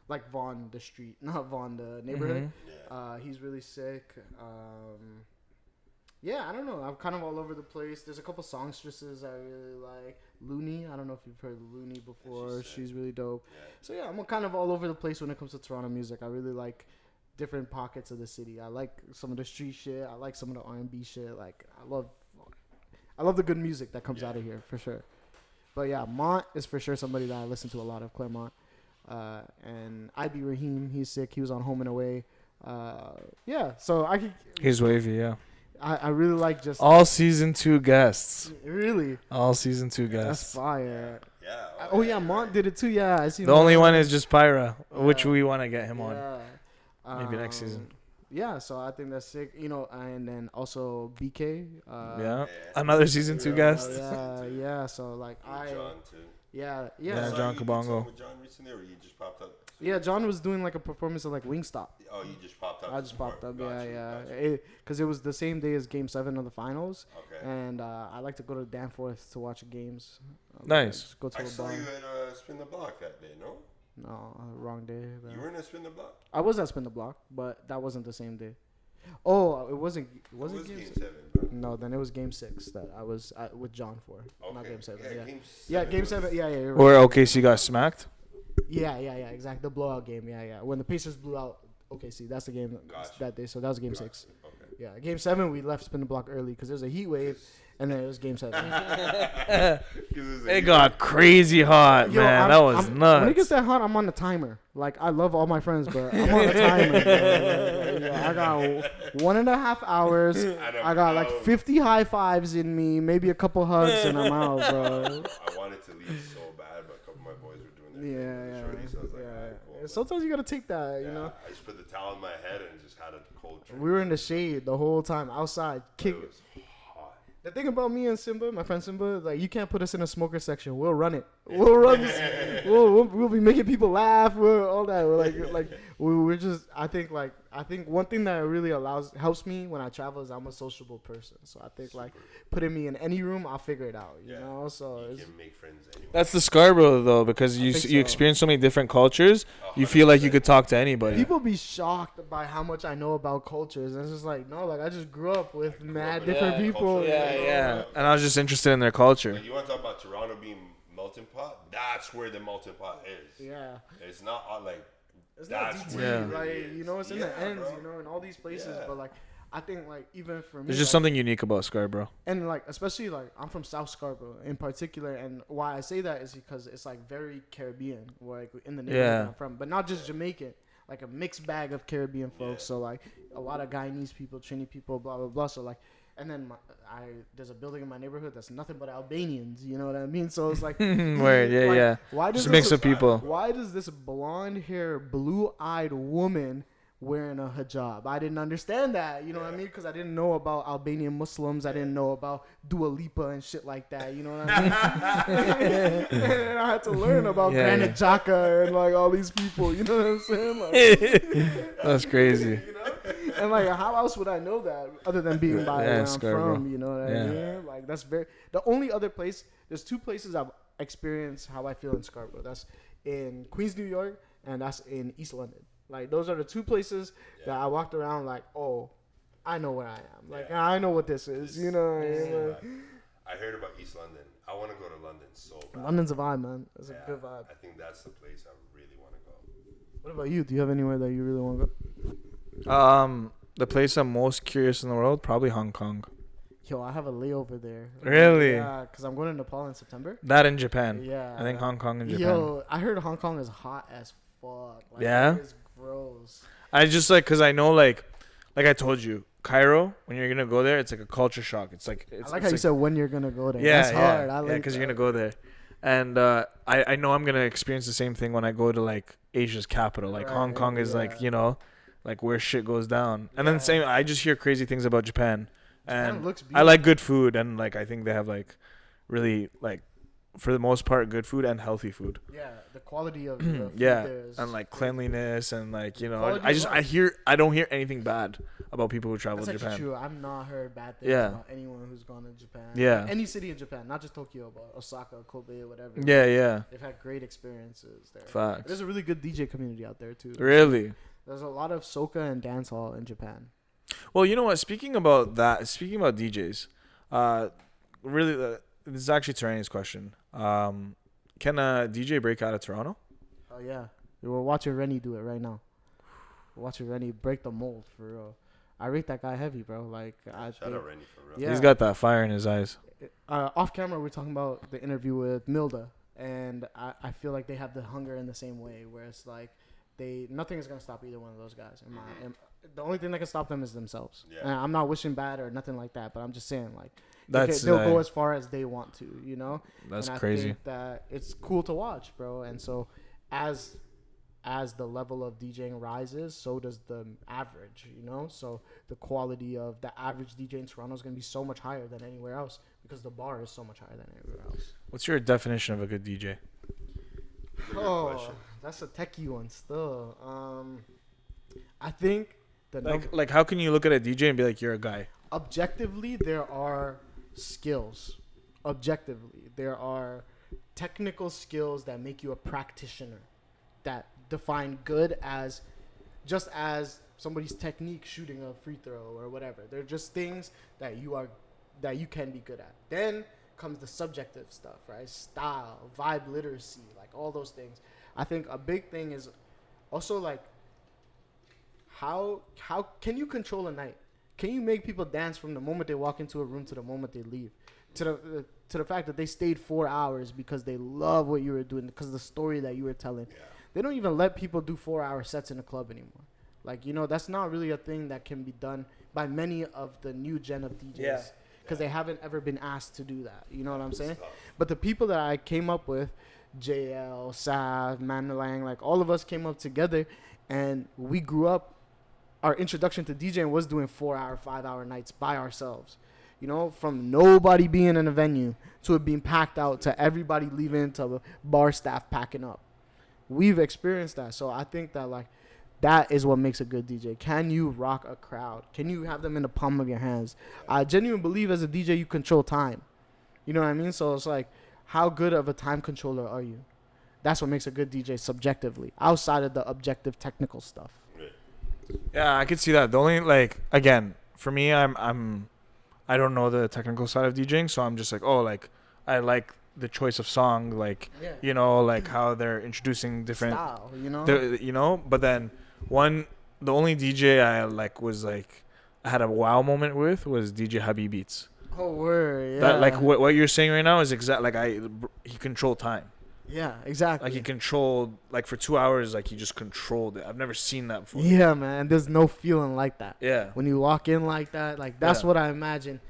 Like Vaughan, the street, not Vaughan, the neighborhood. Yeah. He's really sick. Yeah, I don't know. I'm kind of all over the place. There's a couple songstresses I really like. Looney, I don't know if you've heard of Looney before. She's really dope. Yeah. So yeah, I'm kind of all over the place when it comes to Toronto music. I really like different pockets of the city. I like some of the street shit. I like some of the R&B shit. Like I love the good music that comes out of here for sure. But yeah, Mont is for sure somebody that I listen to a lot of. Claremont, and IB Raheem, he's sick. He was on Home and Away. Yeah, so I could. He's wavy, yeah. I really like just All season 2 guests. really. All season 2 That's guests. fire. Yeah. Oh yeah, Mont did it too. Yeah, I see. The only one is just Pyra, which we want to get him on. Yeah. Maybe next season. Yeah, so I think that's sick. You know, and then also BK. Yeah. Another season 2 guest. Yeah. So like John too. Yeah. Yeah, So John you did Kabongo. something with John recently, or you just popped up? Yeah, John was doing like a performance of like Wingstop. Oh, you just popped up. I just popped up. Gotcha, Yeah. gotcha. Because it was the same day as Game 7 of the finals. Okay. And I like to go to Danforth to watch games. Nice. Just go to I a saw bar. you at Spin the Block that day, no? No, wrong day. You weren't at Spin the Block? I was at Spin the Block, but that wasn't the same day. Oh, it wasn't. Was It it was game Game 6? 7, bro. No, then it was Game 6 that I was with John for. Okay. Not Game 7. Yeah, Yeah. Game Yeah, 7 Game was- 7. Yeah. You're Or right. OKC got smacked. Yeah. Exactly. The blowout game. Yeah. When the Pacers blew out OKC, that's the game Gotcha. that day. So that was Game Gotcha. 6. Okay. Yeah. Game 7, we left Spin the Block early because there was a heat wave, and then it was Game 7. It got crazy hot, Yo, man. That was When it nuts. gets that hot, I'm on the timer. Like, I love all my friends, but I'm on the timer. Bro. I got 1.5 hours. I got like 50 high fives in me, maybe a couple hugs, and I'm out, bro. I wanted to leave so bad, but a couple of my boys were doing their thing with the shorties, so I was like, alright, cool. Sometimes you gotta take that, you know. I just put the towel on my head and just had a cold drink. We were in the shade the whole time, outside. It was hot. The thing about me and Simba, my friend Simba, like you can't put us in a smoker section. We'll run it. We'll run this. We'll be making people laugh. We're all that. We're just. I think one thing that really helps me when I travel is I'm a sociable person. So I think like putting me in any room, I'll figure it out. You know. So You it's, can make friends anyway. That's the Scarborough though, because you think you so. experience so many different cultures. You feel like you could talk to anybody. people be shocked by how much I know about cultures, and it's just like no, like I just grew up with mad different people. Yeah. And I was just interested in their culture. Like, you want to talk about Toronto being melting pot? That's where the melting pot is. Yeah. It's not like. It's not That's DT, where it like really you know, it's in the is. ends, Bro. you know, in all these places. Yeah. But like, I think like even for me, There's just like, something unique about Scarborough. and like especially like I'm from South Scarborough in particular, and why I say that is because it's like very Caribbean, like in the neighborhood that I'm from, but not just Jamaican, like a mixed bag of Caribbean folks. So like a lot of Guyanese people, Trini people, blah blah blah. So like, and then there's a building in my neighborhood that's nothing but Albanians. You know what I mean? So it's like, Word, yeah, like, yeah. Why does Just mix of people. Why does this blonde hair, blue-eyed woman wearing a hijab? I didn't understand that. You know what I mean? Because I didn't know about Albanian Muslims. I didn't know about Dua Lipa and shit like that. You know what I mean? And I had to learn about Granit Xhaka and like all these people. You know what I'm saying? Like, That's crazy. you know? And like, how else would I know that other than being by where I'm Scarborough. from? You know what I mean? Like that's the only other place. There's 2 places I've experienced how I feel in Scarborough. That's in Queens, New York, and that's in East London. Like those are the 2 places that I walked around like, oh, I know where I am. Like I know what this is. You know what I mean? Like, I heard about East London. I want to go to London so bad. London's a vibe, man. It's a good vibe. I think that's the place I really want to go. What about you? Do you have anywhere that you really want to go? The place I'm most curious in the world, probably Hong Kong. Yo, I have a layover there. Really? Yeah, because I'm going to Nepal in September. That in Japan. Yeah. I think Hong Kong and Japan. Yo, I heard Hong Kong is hot as fuck. Like, Yeah? It's gross. I just like, cause I know like I told you, Cairo. When you're gonna go there, it's like a culture shock. It's like I like how you said when you're gonna go there. yeah, That's hard. I like because that. you're gonna go there, and I know I'm gonna experience the same thing when I go to like Asia's capital. Like Right, Hong Kong is like like where shit goes down, and then same. I just hear crazy things about Japan, and looks I like good food, and like I think they have like really like for the most part good food and healthy food. Yeah, the quality of the food Yeah, there is and like cleanliness and like Quality I don't hear anything bad about people who travel that's to actually Japan. true. I've not heard bad things Yeah. about anyone who's gone to Japan. Yeah. Any city in Japan, not just Tokyo, but Osaka, Kobe, whatever. Yeah. They've had great experiences there. Facts. There's a really good DJ community out there too. Really? There's a lot of soca and dancehall in Japan. Well, you know what? Speaking about DJs, really, this is actually Terani's question. Can a DJ break out of Toronto? Oh yeah, we're watching Rennie do it right now. We're watching Rennie break the mold for real. I rate that guy heavy, bro. Like, Shout out Rennie for real. Yeah. He's got that fire in his eyes. Off camera, we're talking about the interview with Milda, and I feel like they have the hunger in the same way, where it's like nothing is gonna stop either one of those guys. The only thing that can stop them is themselves. Yeah. And I'm not wishing bad or nothing like that, but I'm just saying like They'll go as far as they want to, you know. That's and I crazy. think that it's cool to watch, bro. And so, as as the level of DJing rises, so does the average, you know? So the quality of the average DJ in Toronto is going to be so much higher than anywhere else because the bar is so much higher than anywhere else. What's your definition of a good DJ? Oh, that's a techie one still. I think Like how can you look at a DJ and be like, you're a guy? objectively, there are skills. Objectively, there are technical skills that make you a practitioner, that define good as just as somebody's technique shooting a free throw or whatever. They're just things that you can be good at. Then comes the subjective stuff, right? Style, vibe literacy, like all those things. I think a big thing is also like how can you control a night? Can you make people dance from the moment they walk into a room to the moment they leave? To the fact that they stayed 4 hours because they love what you were doing, because of the story that you were telling. Yeah. They don't even let people do 4-hour sets in a club anymore. Like, you know, that's not really a thing that can be done by many of the new gen of DJs. Yeah. Because they haven't ever been asked to do that. You know what I'm saying? But the people that I came up with, JL, Sav, Manalang, like all of us came up together and we grew up. Our introduction to DJing was doing 4-hour, 5-hour nights by ourselves. You know, from nobody being in a venue to it being packed out to everybody leaving to the bar staff packing up. We've experienced that. So I think that, like, that is what makes a good DJ. Can you rock a crowd? Can you have them in the palm of your hands? I genuinely believe as a DJ you control time. You know what I mean? So it's like, how good of a time controller are you? That's what makes a good DJ subjectively, outside of the objective technical stuff. Yeah, I could see that. The only, like, again, for me, I don't know the technical side of DJing, so I'm just like, oh, like, I like the choice of song, like, you know, like how they're introducing different style, you know? But then the only DJ I like was like, I had a wow moment with was DJ Habib Beats. Oh, word, yeah. That, like, what you're saying right now is he controlled time. Yeah, exactly. Like, he controlled, like, for 2 hours, like, he just controlled it. I've never seen that before. Yeah, man. There's no feeling like that. Yeah. When you walk in like that, like, that's what I imagine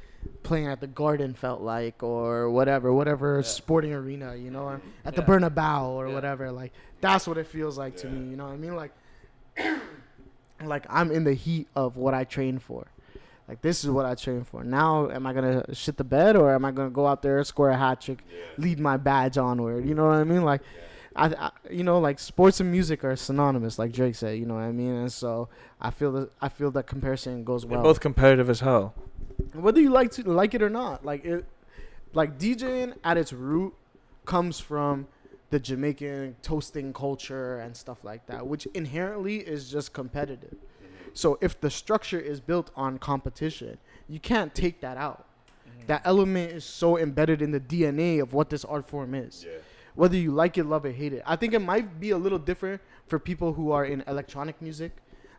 playing at the Garden felt like, or whatever sporting arena, you know, at the Bernabeu or whatever. Like, that's what it feels like to me, you know what I mean? Like, like, I'm in the heat of what I train for. Like, this is what I train for. Now, am I going to shit the bed, or am I going to go out there, score a hat trick, lead my badge onward? You know what I mean? Like, I you know, like, sports and music are synonymous, like Drake said, you know what I mean? And so I feel that comparison goes well. They're both competitive as hell. Whether you like it or not. Like, DJing at its root comes from the Jamaican toasting culture and stuff like that, which inherently is just competitive. So if the structure is built on competition, you can't take that out. That element is so embedded in the DNA of what this art form is. Yeah. Whether you like it, love it, hate it. I think it might be a little different for people who are in electronic music.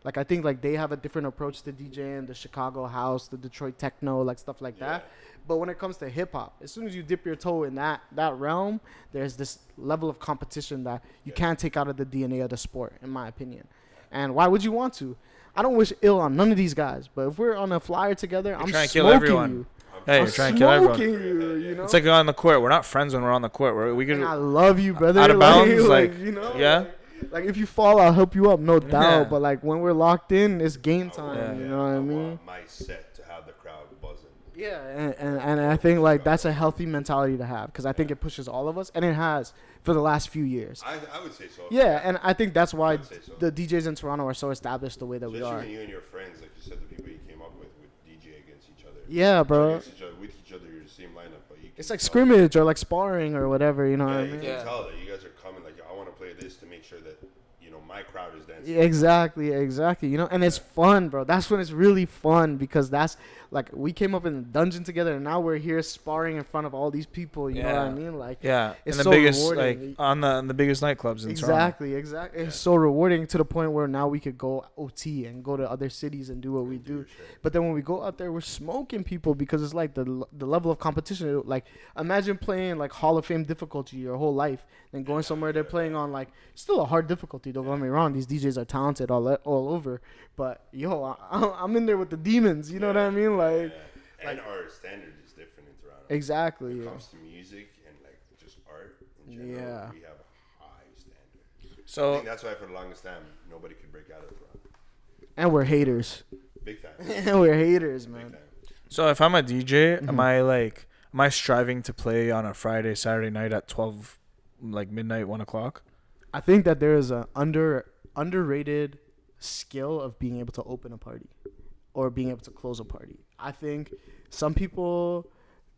Like, I think, like, they have a different approach to DJing, the Chicago house, the Detroit techno, like, stuff like that. But when it comes to hip-hop, as soon as you dip your toe in that realm, there's this level of competition that you can't take out of the DNA of the sport, in my opinion. And why would you want to? I don't wish ill on none of these guys, but if we're on a flyer together, I'm trying smoking to kill everyone. you. Hey, you're trying to kill everyone. You know? It's like on the court. We're not friends when we're on the court. We could. I love you, brother. Out of bounds, like, you know, yeah. Like, if you fall, I'll help you up, no doubt. But, like, when we're locked in, it's game time. Yeah. You know what I mean? Want my set to have the crowd buzzing. Yeah, and I think, like, that's a healthy mentality to have, because I think it pushes all of us, and it has for the last few years. I would say so. Yeah, and I think that's why the DJs in Toronto are so established the way that we are. Especially you and your friends, like you said, the people you came up with DJ against each other. Yeah, bro. With each other, you're the same lineup, but you can it's like scrimmage or like sparring or whatever, you know what I mean? You can tell that you guys are coming, like, I want to play this to make sure that, you know, my crowd is dancing. Yeah, exactly, you know, and it's fun, bro. That's when it's really fun, because that's, like, we came up in the dungeon together, and now we're here sparring in front of all these people, you know what I mean? Like, it's and the so biggest, rewarding. like, on the biggest nightclubs in Toronto. Exactly. It's so rewarding to the point where now we could go OT and go to other cities and do what we do. But then when we go out there, we're smoking people, because it's like the level of competition. Like, imagine playing, like, Hall of Fame difficulty your whole life, and going somewhere they're playing on, like, still a hard difficulty. Don't get me wrong. These DJs are talented all over. But, yo, I'm in there with the demons. You know what I mean? Like, and our standard is different in Toronto. Exactly. When it comes to music and, like, just art in general, we have a high standard. I think that's why for the longest time nobody could break out of Toronto. And we're haters. Big time. And we're haters, man. Big time. So if I'm a DJ, am I striving to play on a Friday, Saturday night at 12, like midnight, 1 o'clock? I think that there is a underrated skill of being able to open a party or being able to close a party. I think some people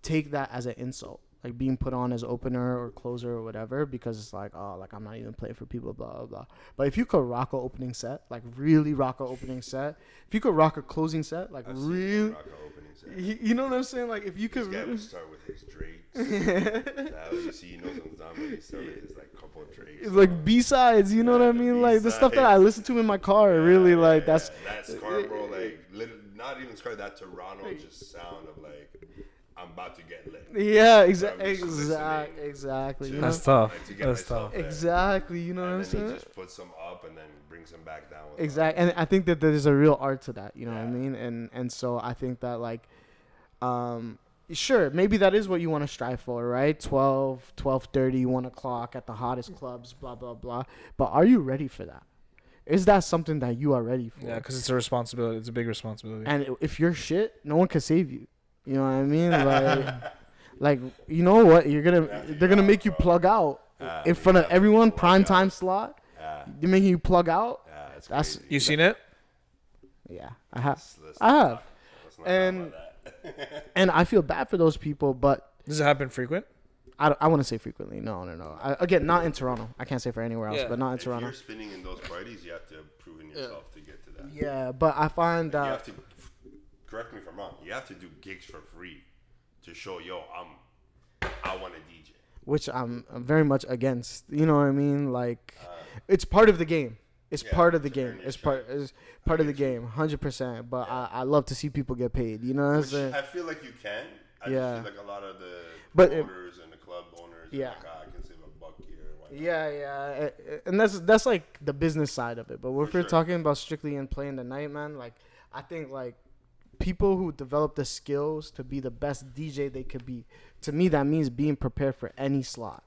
take that as an insult, like being put on as opener or closer or whatever, because it's like, oh, like I'm not even playing for people, blah, blah, blah. But if you could rock a opening set, like really rock a opening set, if you could rock a closing set, like really, you know what I'm saying? Like if you could. This guy would start with his Drakes. Now you see, he knows what's done, but he start with his like couple of Drakes. It's like B-sides, you know what I mean? Like the stuff that I listen to in my car, really, like that's. That Scarborough, like not even Scarborough, that Toronto just sound of like, I'm about to get lit. Yeah, exactly. You That's know? tough. That's tough. Exactly. You know what I'm And saying? then he just puts them up and then brings them back down. Exactly. And I think that there's a real art to that. You know what I mean? And so I think that like, sure, maybe that is what you want to strive for, right? 12, 12:30, 1 o'clock at the hottest clubs, blah blah blah. But are you ready for that? Is that something that you are ready for? Yeah, because it's a responsibility. It's a big responsibility. And if you're shit, no one can save you. You know what I mean? Like you know what? They're gonna make you plug out in front of everyone. Prime time slot. They're making you plug out. That's you seen it? Yeah, I have. And I feel bad for those people, but does it happen frequent? I want to say frequently. No. Again, not in Toronto. I can't say for anywhere else, but not in Toronto. If you're spinning in those parties, you have to have proven yourself to get to that. Yeah, but I find that you have to. Correct me if I'm wrong. You have to do gigs for free to show, I want to DJ. Which I'm very much against. You know what I mean? Like, it's part of the game. It's part of the game. It's part of the game, 100%. But I love to see people get paid. You know what I'm saying? I feel like you can. I just feel like a lot of the owners and the club owners are like, I can save $1 here. Yeah. And that's like the business side of it. But if we're talking about strictly in playing the night, man, like, I think like people who develop the skills to be the best DJ they could be, to me that means being prepared for any slot.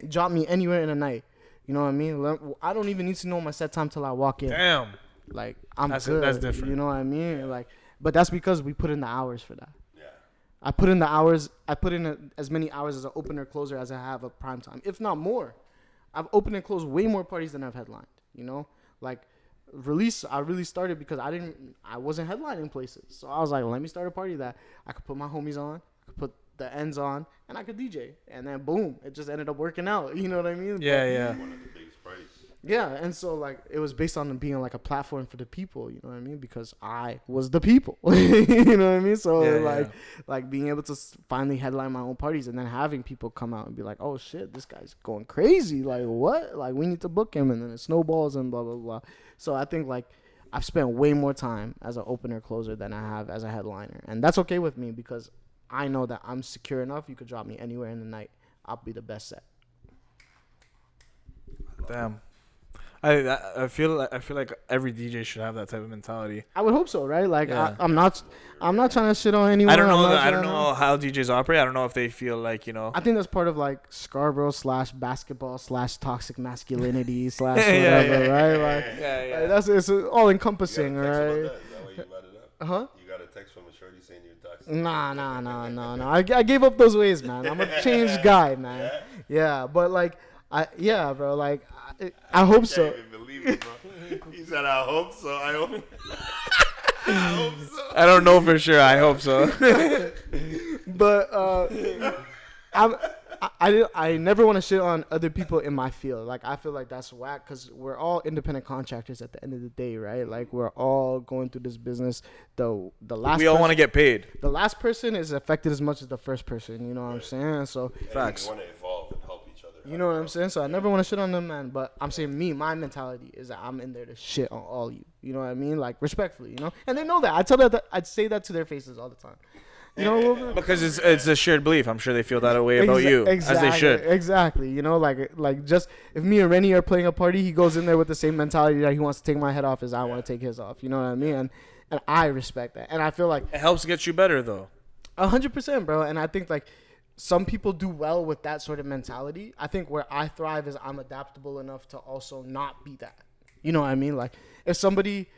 Drop me anywhere in the night. You know what I mean? I don't even need to know my set time till I walk in. Damn. Like good. That's different. You know what I mean? Yeah. Like, but that's because we put in the hours for that. Yeah. I put in the hours. I put in as many hours as an opener closer as I have a prime time, if not more. I've opened and closed way more parties than I've headlined. You know, like. Release, I really started because I wasn't headlining places, so I was like, let me start a party that I could put my homies on, I could put the ends on, and I could DJ, and then boom, it just ended up working out. You know what I mean? Yeah. One of the biggest parties. Yeah, and so like it was based on being like a platform for the people. You know what I mean? Because I was the people. You know what I mean? So like being able to finally headline my own parties and then having people come out and be like, oh shit, this guy's going crazy. Like what? Like we need to book him, and then it snowballs and blah blah blah. So I think like I've spent way more time as an opener closer than I have as a headliner, and that's okay with me because I know that I'm secure enough. You could drop me anywhere in the night, I'll be the best set. Damn. I feel like every DJ should have that type of mentality. I would hope so, right? Like I'm not trying to shit on anyone. I don't know how DJs operate. I don't know if they feel like, you know. I think that's part of like Scarborough / basketball / toxic masculinity / whatever, right? Like, that's it's all encompassing, right? Is that why you brought it up? Huh? You got a text from a shorty saying you're toxic. No. I gave up those ways, man. I'm a changed guy, man. Yeah, but like bro. Like I hope so. I can't even believe it, bro. He said, "I hope so." I hope. I hope so. I don't know for sure. I hope so. But I never want to shit on other people in my field. Like I feel like that's whack because we're all independent contractors at the end of the day, right? Like we're all going through this business. The last we all want to get paid. The last person is affected as much as the first person. You know what I'm saying? So facts. We want to evolve and help each other. You know what I'm saying? So I never want to shit on them, man. But I'm saying my mentality is that I'm in there to shit on all you. You know what I mean? Like respectfully, you know. And they know that. I'd say that to their faces all the time. You know, because it's a shared belief. I'm sure they feel that way about you, as they should. Exactly. You know, like just if me and Rennie are playing a party, he goes in there with the same mentality that he wants to take my head off as I want to take his off. You know what I mean? And I respect that. And I feel like it helps get you better, though. 100%, bro. And I think like some people do well with that sort of mentality. I think where I thrive is I'm adaptable enough to also not be that. You know what I mean? Like, if somebody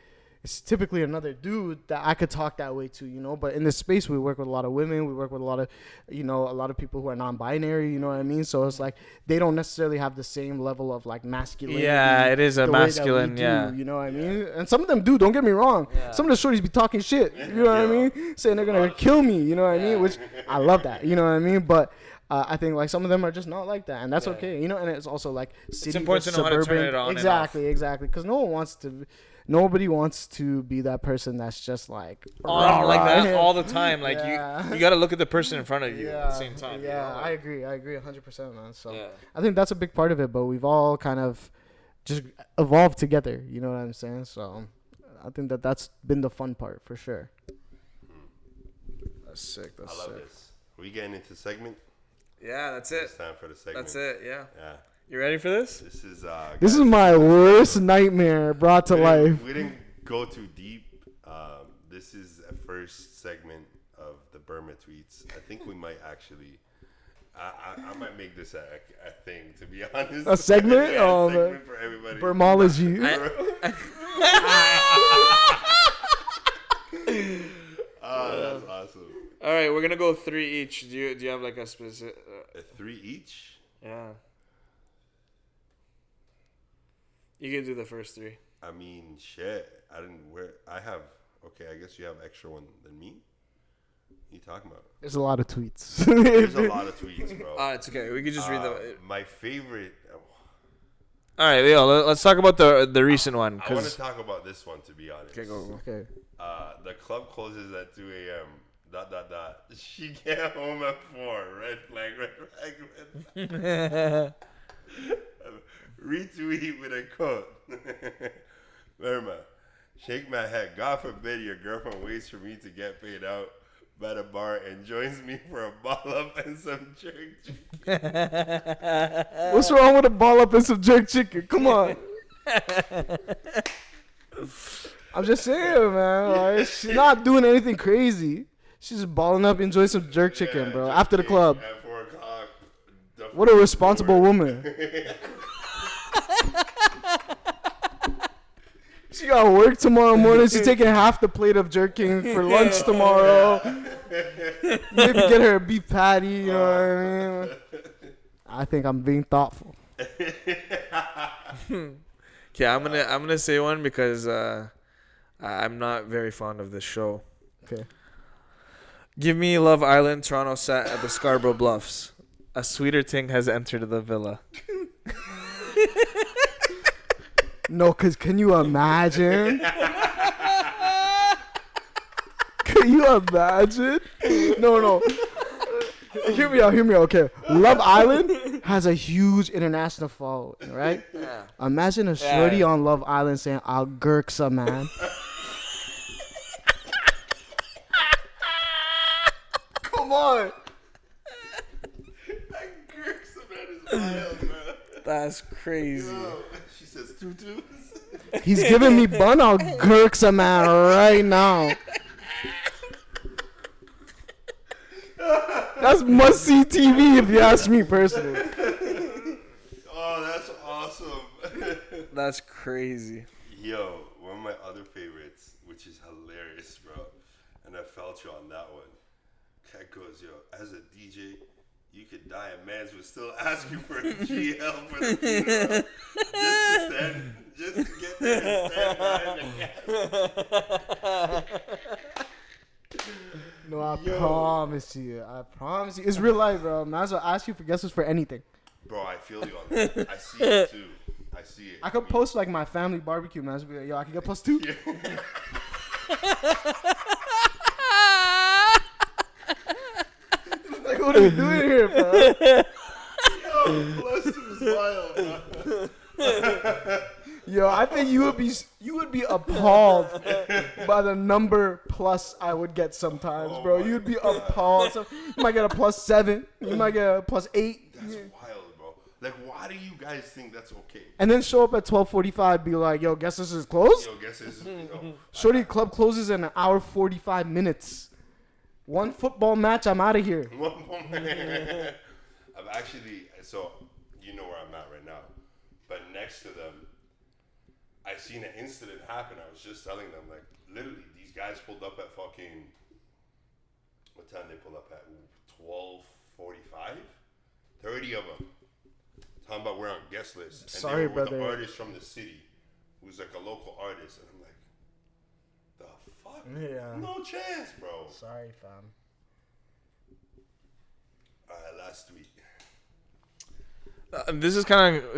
is typically another dude that I could talk that way to, you know, but in this space we work with a lot of women, we work with a lot of, you know, a lot of people who are non-binary, you know what I mean? So it's like they don't necessarily have the same level of like masculinity. Yeah, it is a masculine, you know what I mean? And some of them do, don't get me wrong. Yeah. Some of the shorties be talking shit, you know what I mean? Saying they're gonna kill me, you know what I mean? Which I love that, you know what I mean? But I think like some of them are just not like that, and that's okay, you know. And it's also like city, it's important to know how to turn it on. Exactly, because nobody wants to be that person that's just like like that all the time. Like you got to look at the person in front of you at the same time. Yeah, you know? I agree 100%, man. So I think that's a big part of it, but we've all kind of just evolved together. You know what I'm saying? So I think that's been the fun part for sure. That's sick. I love this. Are we getting into segment? Yeah, that's it. It's time for the segment. That's it. Yeah. You ready for this? This is my worst nightmare brought to life. We didn't go too deep. This is a first segment of the Berma Tweets. I think we might actually. I might make this a thing, to be honest. A segment? A segment for everybody. Bermology. That's awesome. All right, we're gonna go 3 each. Do you have like a specific? 3 each? Yeah. You can do the first 3. I mean, shit. I have. Okay, I guess you have extra one than me. What are you talking about? There's a lot of tweets. There's a lot of tweets, bro. It's okay. We can just read them. My favorite. All right, Leo. Let's talk about the recent one. I want to talk about this one, to be honest. Okay, go. Okay. The club closes at 2 a.m. ... She get home at 4. Red flag, red flag. Retweet with a quote. Berma, shake my head. God forbid your girlfriend waits for me to get paid out by the bar and joins me for a ball up and some jerk chicken. What's wrong with a ball up and some jerk chicken? Come on. I'm just saying, man. Like, she's not doing anything crazy. She's just balling up, enjoying some jerk chicken, bro. After the club. At 4 o'clock. What a responsible woman. She got work tomorrow morning. She's taking half the plate of jerk chicken for lunch tomorrow. Maybe get her a beef patty, you know what I mean? I think I'm being thoughtful. Okay, I'm gonna say one because I'm not very fond of this show. Okay. Give me Love Island Toronto set at the Scarborough Bluffs. A sweeter thing has entered the villa. No, because can you imagine? Can you imagine? No. Hear me out. Okay. Love Island has a huge international following, right? Yeah. Imagine a shorty on Love Island saying, I'll girk some, man. Come on. That girk some man is wild, man. That's crazy. Yo, she says tutus. He's giving me bun, I'll girk some man right now. That's must-see TV if you ask me personally. Oh, that's awesome. That's crazy. Yo, one of my other favorites, which is hilarious, bro, and I felt you on that one. Cat goes, yo, as a DJ, you could die and mans would still ask you for a GL for the funeral. Just to get there and stand by the No, I promise you. It's real life, bro. Might as well ask you for guesses for anything. Bro, I feel you on that. I see it too. I see it. I could post like my family barbecue, man. Be like, yo, I can get +2. Yeah. Like, what are we doing here, bro? Yo, +2 is wild, bro. Yo, I think you would be appalled by the number plus I would get sometimes, bro. You'd be appalled. So you might get a +7. You might get a +8. That's wild, bro. Like, why do you guys think that's okay? And then show up at 12:45, be like, yo, guess this is closed? Yo, guess this is, Shorty, club closes in 1 hour 45 minutes. One football match, I'm out of here. One I've actually, so you know where I'm at right now, but next to them, I seen an incident happen. I was just telling them, like, literally, these guys pulled up at fucking, what time they pulled up at? 12:45? 30 of them. Talking about we're on guest list. And Sorry, they were with brother. an artist from the city who's like a local artist. And I'm like, the fuck? Yeah. No chance, bro. Sorry, fam. Alright, last tweet. This is kind of,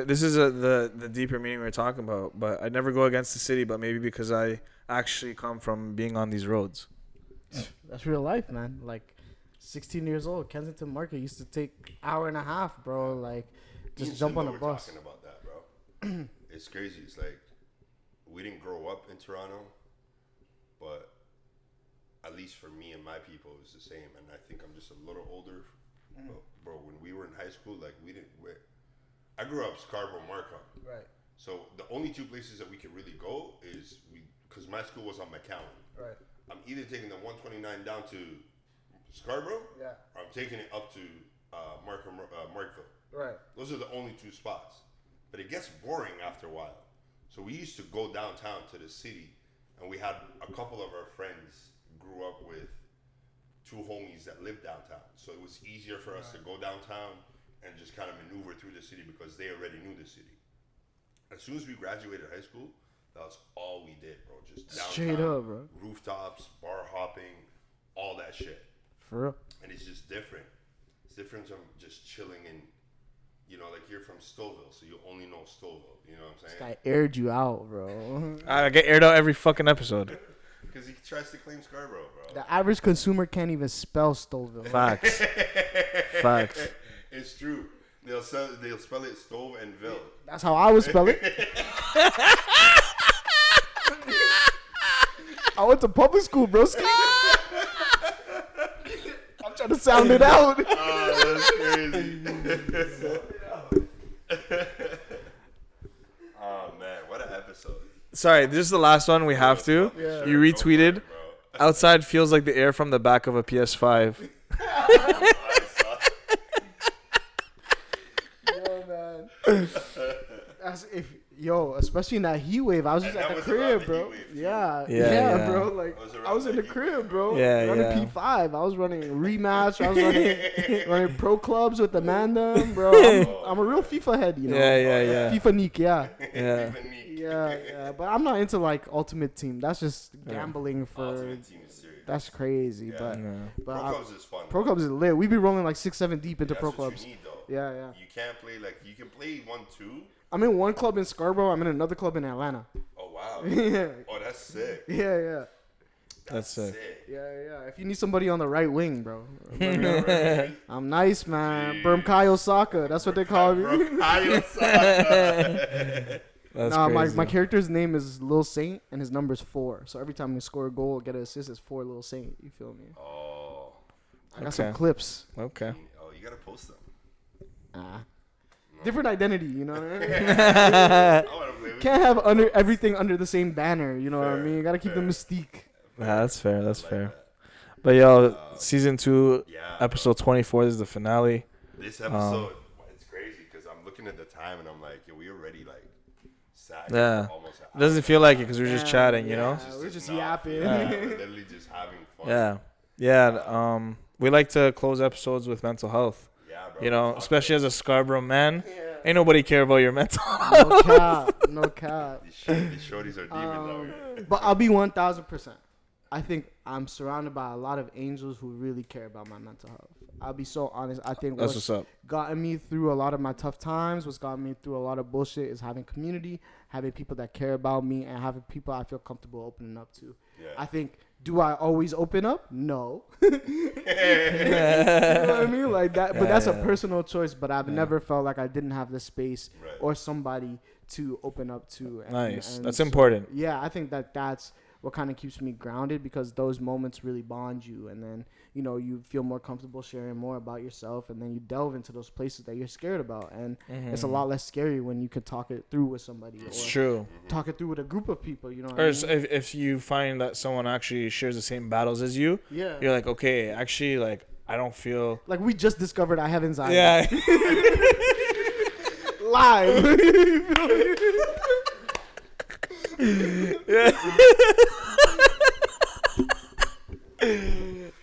this is the deeper meaning we're talking about. But I never go against the city, but maybe because I actually come from being on these roads. That's real life, man. Like, 16 years old, Kensington Market used to take hour and a half, bro. Like, just jump on a bus. Talking about that, bro. It's crazy. It's like we didn't grow up in Toronto, but at least for me and my people, it's the same. And I think I'm just a little older. Bro, when we were in high school, like I grew up Scarborough, Markham. Right. So the only two places that we could really go is because my school was on McCowan. Right. I'm either taking the 129 down to Scarborough, Yeah. or I'm taking it up to Markville. Right. Those are the only two spots. But it gets boring after a while. So we used to go downtown to the city, and we had a couple of our friends grew up with two homies that lived downtown. So it was easier for us to go downtown and just kind of maneuver through the city because they already knew the city. As soon as we graduated high school, that was all we did, bro. Just downtown, Straight up, bro. rooftops, bar hopping, all that shit. For real. And it's just different. It's different from just chilling in, like you're from Stouffville, so you only know Stouffville. You know what I'm This saying? guy aired you out, bro. I get aired out every fucking episode. Because he tries to claim Scarborough, bro. The average consumer can't even spell Stouffville. Facts. Facts. It's true. They'll spell it Stove and Ville. That's how I would spell it. I went to public school, bro. I'm trying to sound it out. Oh, that's crazy. Oh, man. What an episode. Sorry, this is the last one we have to. Yeah. You retweeted. Go for it, bro. Outside feels like the air from the back of a PS5. Yo, man. Especially in that heat wave, I was just And at that the was around crib, the bro. heat wave, too. Yeah. Bro. Like, That was I around was in the the heat crib, wave. bro. Yeah, running yeah. P5. I was running rematch. I was running pro clubs with the Mandem, bro. I'm a real FIFA head, Yeah. FIFA neek, yeah. Yeah. Even neat. Yeah. But I'm not into like Ultimate Team. That's just gambling for. Ultimate Team is serious. That's crazy, Yeah. but Pro Clubs is fun. Pro Clubs is lit. We be rolling like 6-7 deep into That's Pro what Clubs. you need, though. Yeah. You can't play, you can play 1-2. I'm in one club in Scarborough. I'm in another club in Atlanta. Oh, wow. Yeah. Oh, that's sick. Yeah. That's sick. Yeah. If you need somebody on the right wing, bro. Right. I'm nice, man. Jeez. Bermkai Osaka. That's what they call me. Bro, Kyle That's Nah, crazy. my character's name is Lil Saint, and his number's 4. So every time you score a goal or get an assist, it's 4 Lil Saint. You feel me? Oh. I got some clips. Okay. Oh, you gotta post them. Different identity, you know what I mean? I wanna play with Can't have everything under the same banner, you know what I Fair, mean? You gotta keep the fair. mystique. That's fair. That's like fair. that. But yo, season 2, Yeah. episode 24 this is the finale. This episode, it's crazy because I'm looking at the time and I'm like, yo, we already sat here Yeah. for almost an It doesn't hour. feel like it because we're just chatting, you know? We're just not yapping. feeling it. We're literally just having fun. Yeah. We like to close episodes with mental health. Yeah, bro. You know, Fuck especially it. as a Scarborough man. Ain't nobody care about your mental. No cap. These shorties are demons out here. But I'll be 1,000%. I think I'm surrounded by a lot of angels who really care about my mental health. I'll be so honest. I think That's what's up. gotten me through a lot of my tough times, what's gotten me through a lot of bullshit is having community, having people that care about me, and having people I feel comfortable opening up to. Yeah. I think, do I always open up? No. You know what I mean? Like that, but that's a personal choice. But I've never felt like I didn't have the space Right. or somebody to open up to. And, Nice. and That's so, important. Yeah, I think that's what kind of keeps me grounded because those moments really bond you, and then you feel more comfortable sharing more about yourself, and then you delve into those places that you're scared about, and it's a lot less scary when you can talk it through with somebody. It's or true. Talk it through with a group of people. You know. What Or I mean? if you find that someone actually shares the same battles as you, Yeah. you're like, okay, actually, I don't feel like we just discovered I have anxiety. Yeah. Live. Yeah.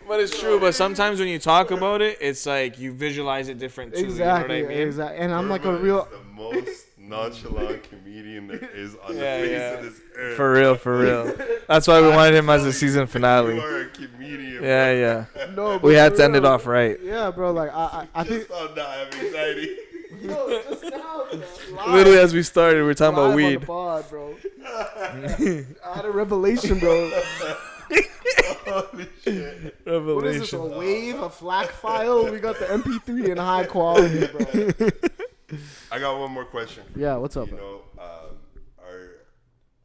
But it's true. But sometimes when you talk about it, it's like you visualize it different too. Exactly. You know what I mean? Exactly. And I'm like Berma a real. is the most nonchalant comedian there is on the face of this earth. For real. That's why we wanted him as a season finale. You are a comedian. Yeah. No, We had to end it real. off right. Yeah, bro. Like I think. Just found out I have anxiety. No, just now, bro. Live. Literally, as we started, we were talking about Live on the weed. pod, bro. I had a revelation, bro. Holy shit. What is this? A Revelation. wave? A FLAC file? We got the MP3 in high quality, bro. I got one more question for Yeah, you. what's up, You bro? know,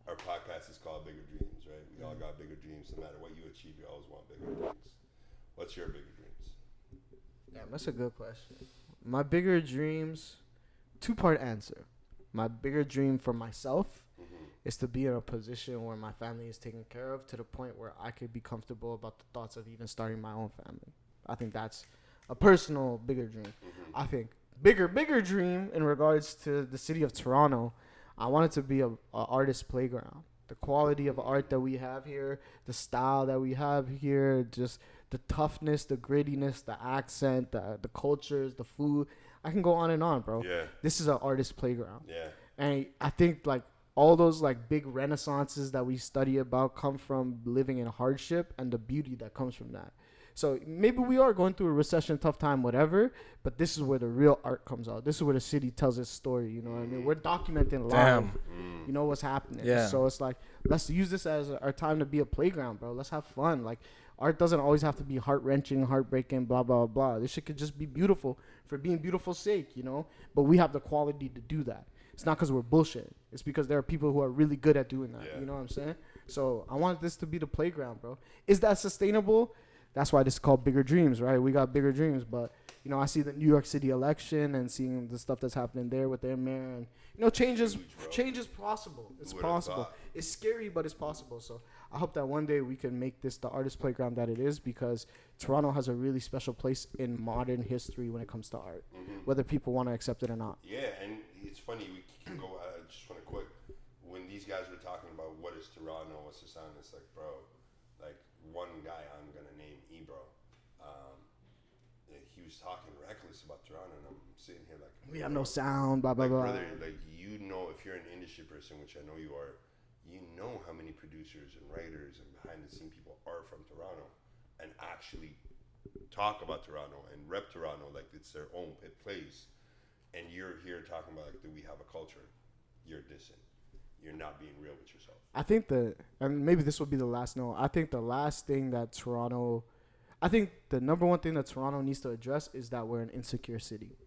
our podcast is called Bigger Dreams, right? We all got bigger dreams. No matter what you achieve, you always want bigger dreams. What's your bigger dreams? Yeah, that's a good question. My bigger dreams, two-part answer. My bigger dream for myself is to be in a position where my family is taken care of to the point where I could be comfortable about the thoughts of even starting my own family. I think that's a personal bigger dream. I think bigger dream in regards to the city of Toronto, I want it to be a artist playground. The quality of art that we have here, the style that we have here, just the toughness, the grittiness, the accent, the cultures, the food. I can go on, bro. Yeah. This is an artist playground. Yeah. And I think like all those like big renaissances that we study about come from living in hardship and the beauty that comes from that. So maybe we are going through a recession, tough time, whatever, but this is where the real art comes out. This is where the city tells its story, you know what I mean? We're documenting live, you know, what's happening. Yeah. So it's like, let's use this as our time to be a playground, bro. Let's have fun. Like, art doesn't always have to be heart-wrenching, heartbreaking, blah, blah, blah. This shit could just be beautiful for being beautiful's sake, you know? But we have the quality to do that. It's not because we're bullshit. It's because there are people who are really good at doing that. Yeah. You know what I'm saying? So I want this to be the playground, bro. Is that sustainable? That's why this is called Bigger Dreams, right? We got bigger dreams. But, you know, I see the New York City election and seeing the stuff that's happening there with their mayor. And, you know, change is possible. It's possible. Thought? It's scary, but it's possible. So I hope that one day we can make this the artist playground that it is, because Toronto has a really special place in modern history when it comes to art, whether people want to accept it or not. Yeah, and it's funny. We can go. I just want to quick. When these guys were talking about what is Toronto, what's the sound, it's like, bro, like one guy I'm gonna name Ebro. He was talking reckless about Toronto, and I'm sitting here like, We have no sound, blah, blah, like, blah. brother, like, you know, if you're an industry person, which I know you are, you know how many producers and writers and behind the scene people are from Toronto and actually talk about Toronto and rep Toronto like it's their own place. And you're here talking about like, do we have a culture? You're dissing. You're not being real with yourself. I think and maybe this will be the last note. I think the number one thing that Toronto needs to address is that we're an insecure city.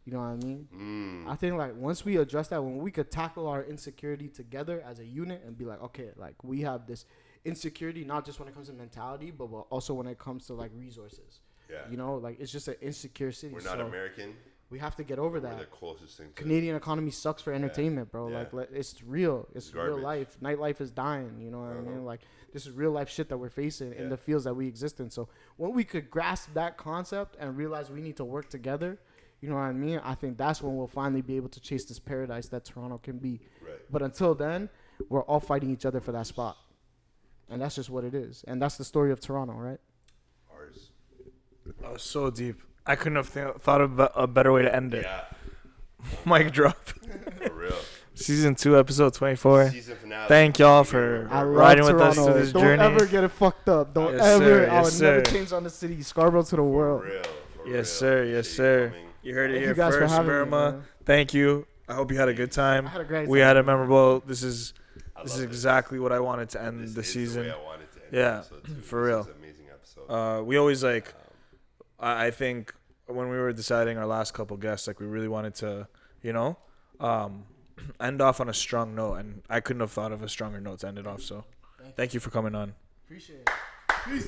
You know what I mean? I think like once we address that, when we could tackle our insecurity together as a unit and be like, okay, like we have this insecurity, not just when it comes to mentality, but also when it comes to like resources. Yeah. You know, like it's just an insecure city. We're not American. We have to get over that. We're the closest thing to Canadian economy sucks for entertainment, bro. Yeah. Like it's real. It's real Garbage. life. Nightlife is dying. You know what I mean? Like this is real life shit that we're facing in the fields that we exist in. So when we could grasp that concept and realize we need to work together, you know what I mean? I think that's when we'll finally be able to chase this paradise that Toronto can be. Right. But until then, we're all fighting each other for that spot. And that's just what it is. And that's the story of Toronto, right? Ours. Oh, so deep. I couldn't have thought of a better way to end it. Yeah. Mic drop. For real. Season 2, episode 24. Season finale. Thank y'all for riding with us through this journey. Don't ever get it fucked up. Don't Yes, ever. sir. I Yes, would sir. never change on the city. Scarborough to the world. For real. Yes, sir. Yes, Appreciate sir. you coming. You heard it Thank here you guys for first, having me, Berma. man. Thank you. I hope you had a good time. I had a great We time. had a memorable. This is I this love is it. exactly what I wanted to end This the is season. The way I wanted to end Yeah, the episode too. for This real. is an amazing episode. We always like. I think when we were deciding our last couple guests, like we really wanted to, you know, end off on a strong note, and I couldn't have thought of a stronger note to end it off. So, thank you for coming on. Appreciate it. Peace.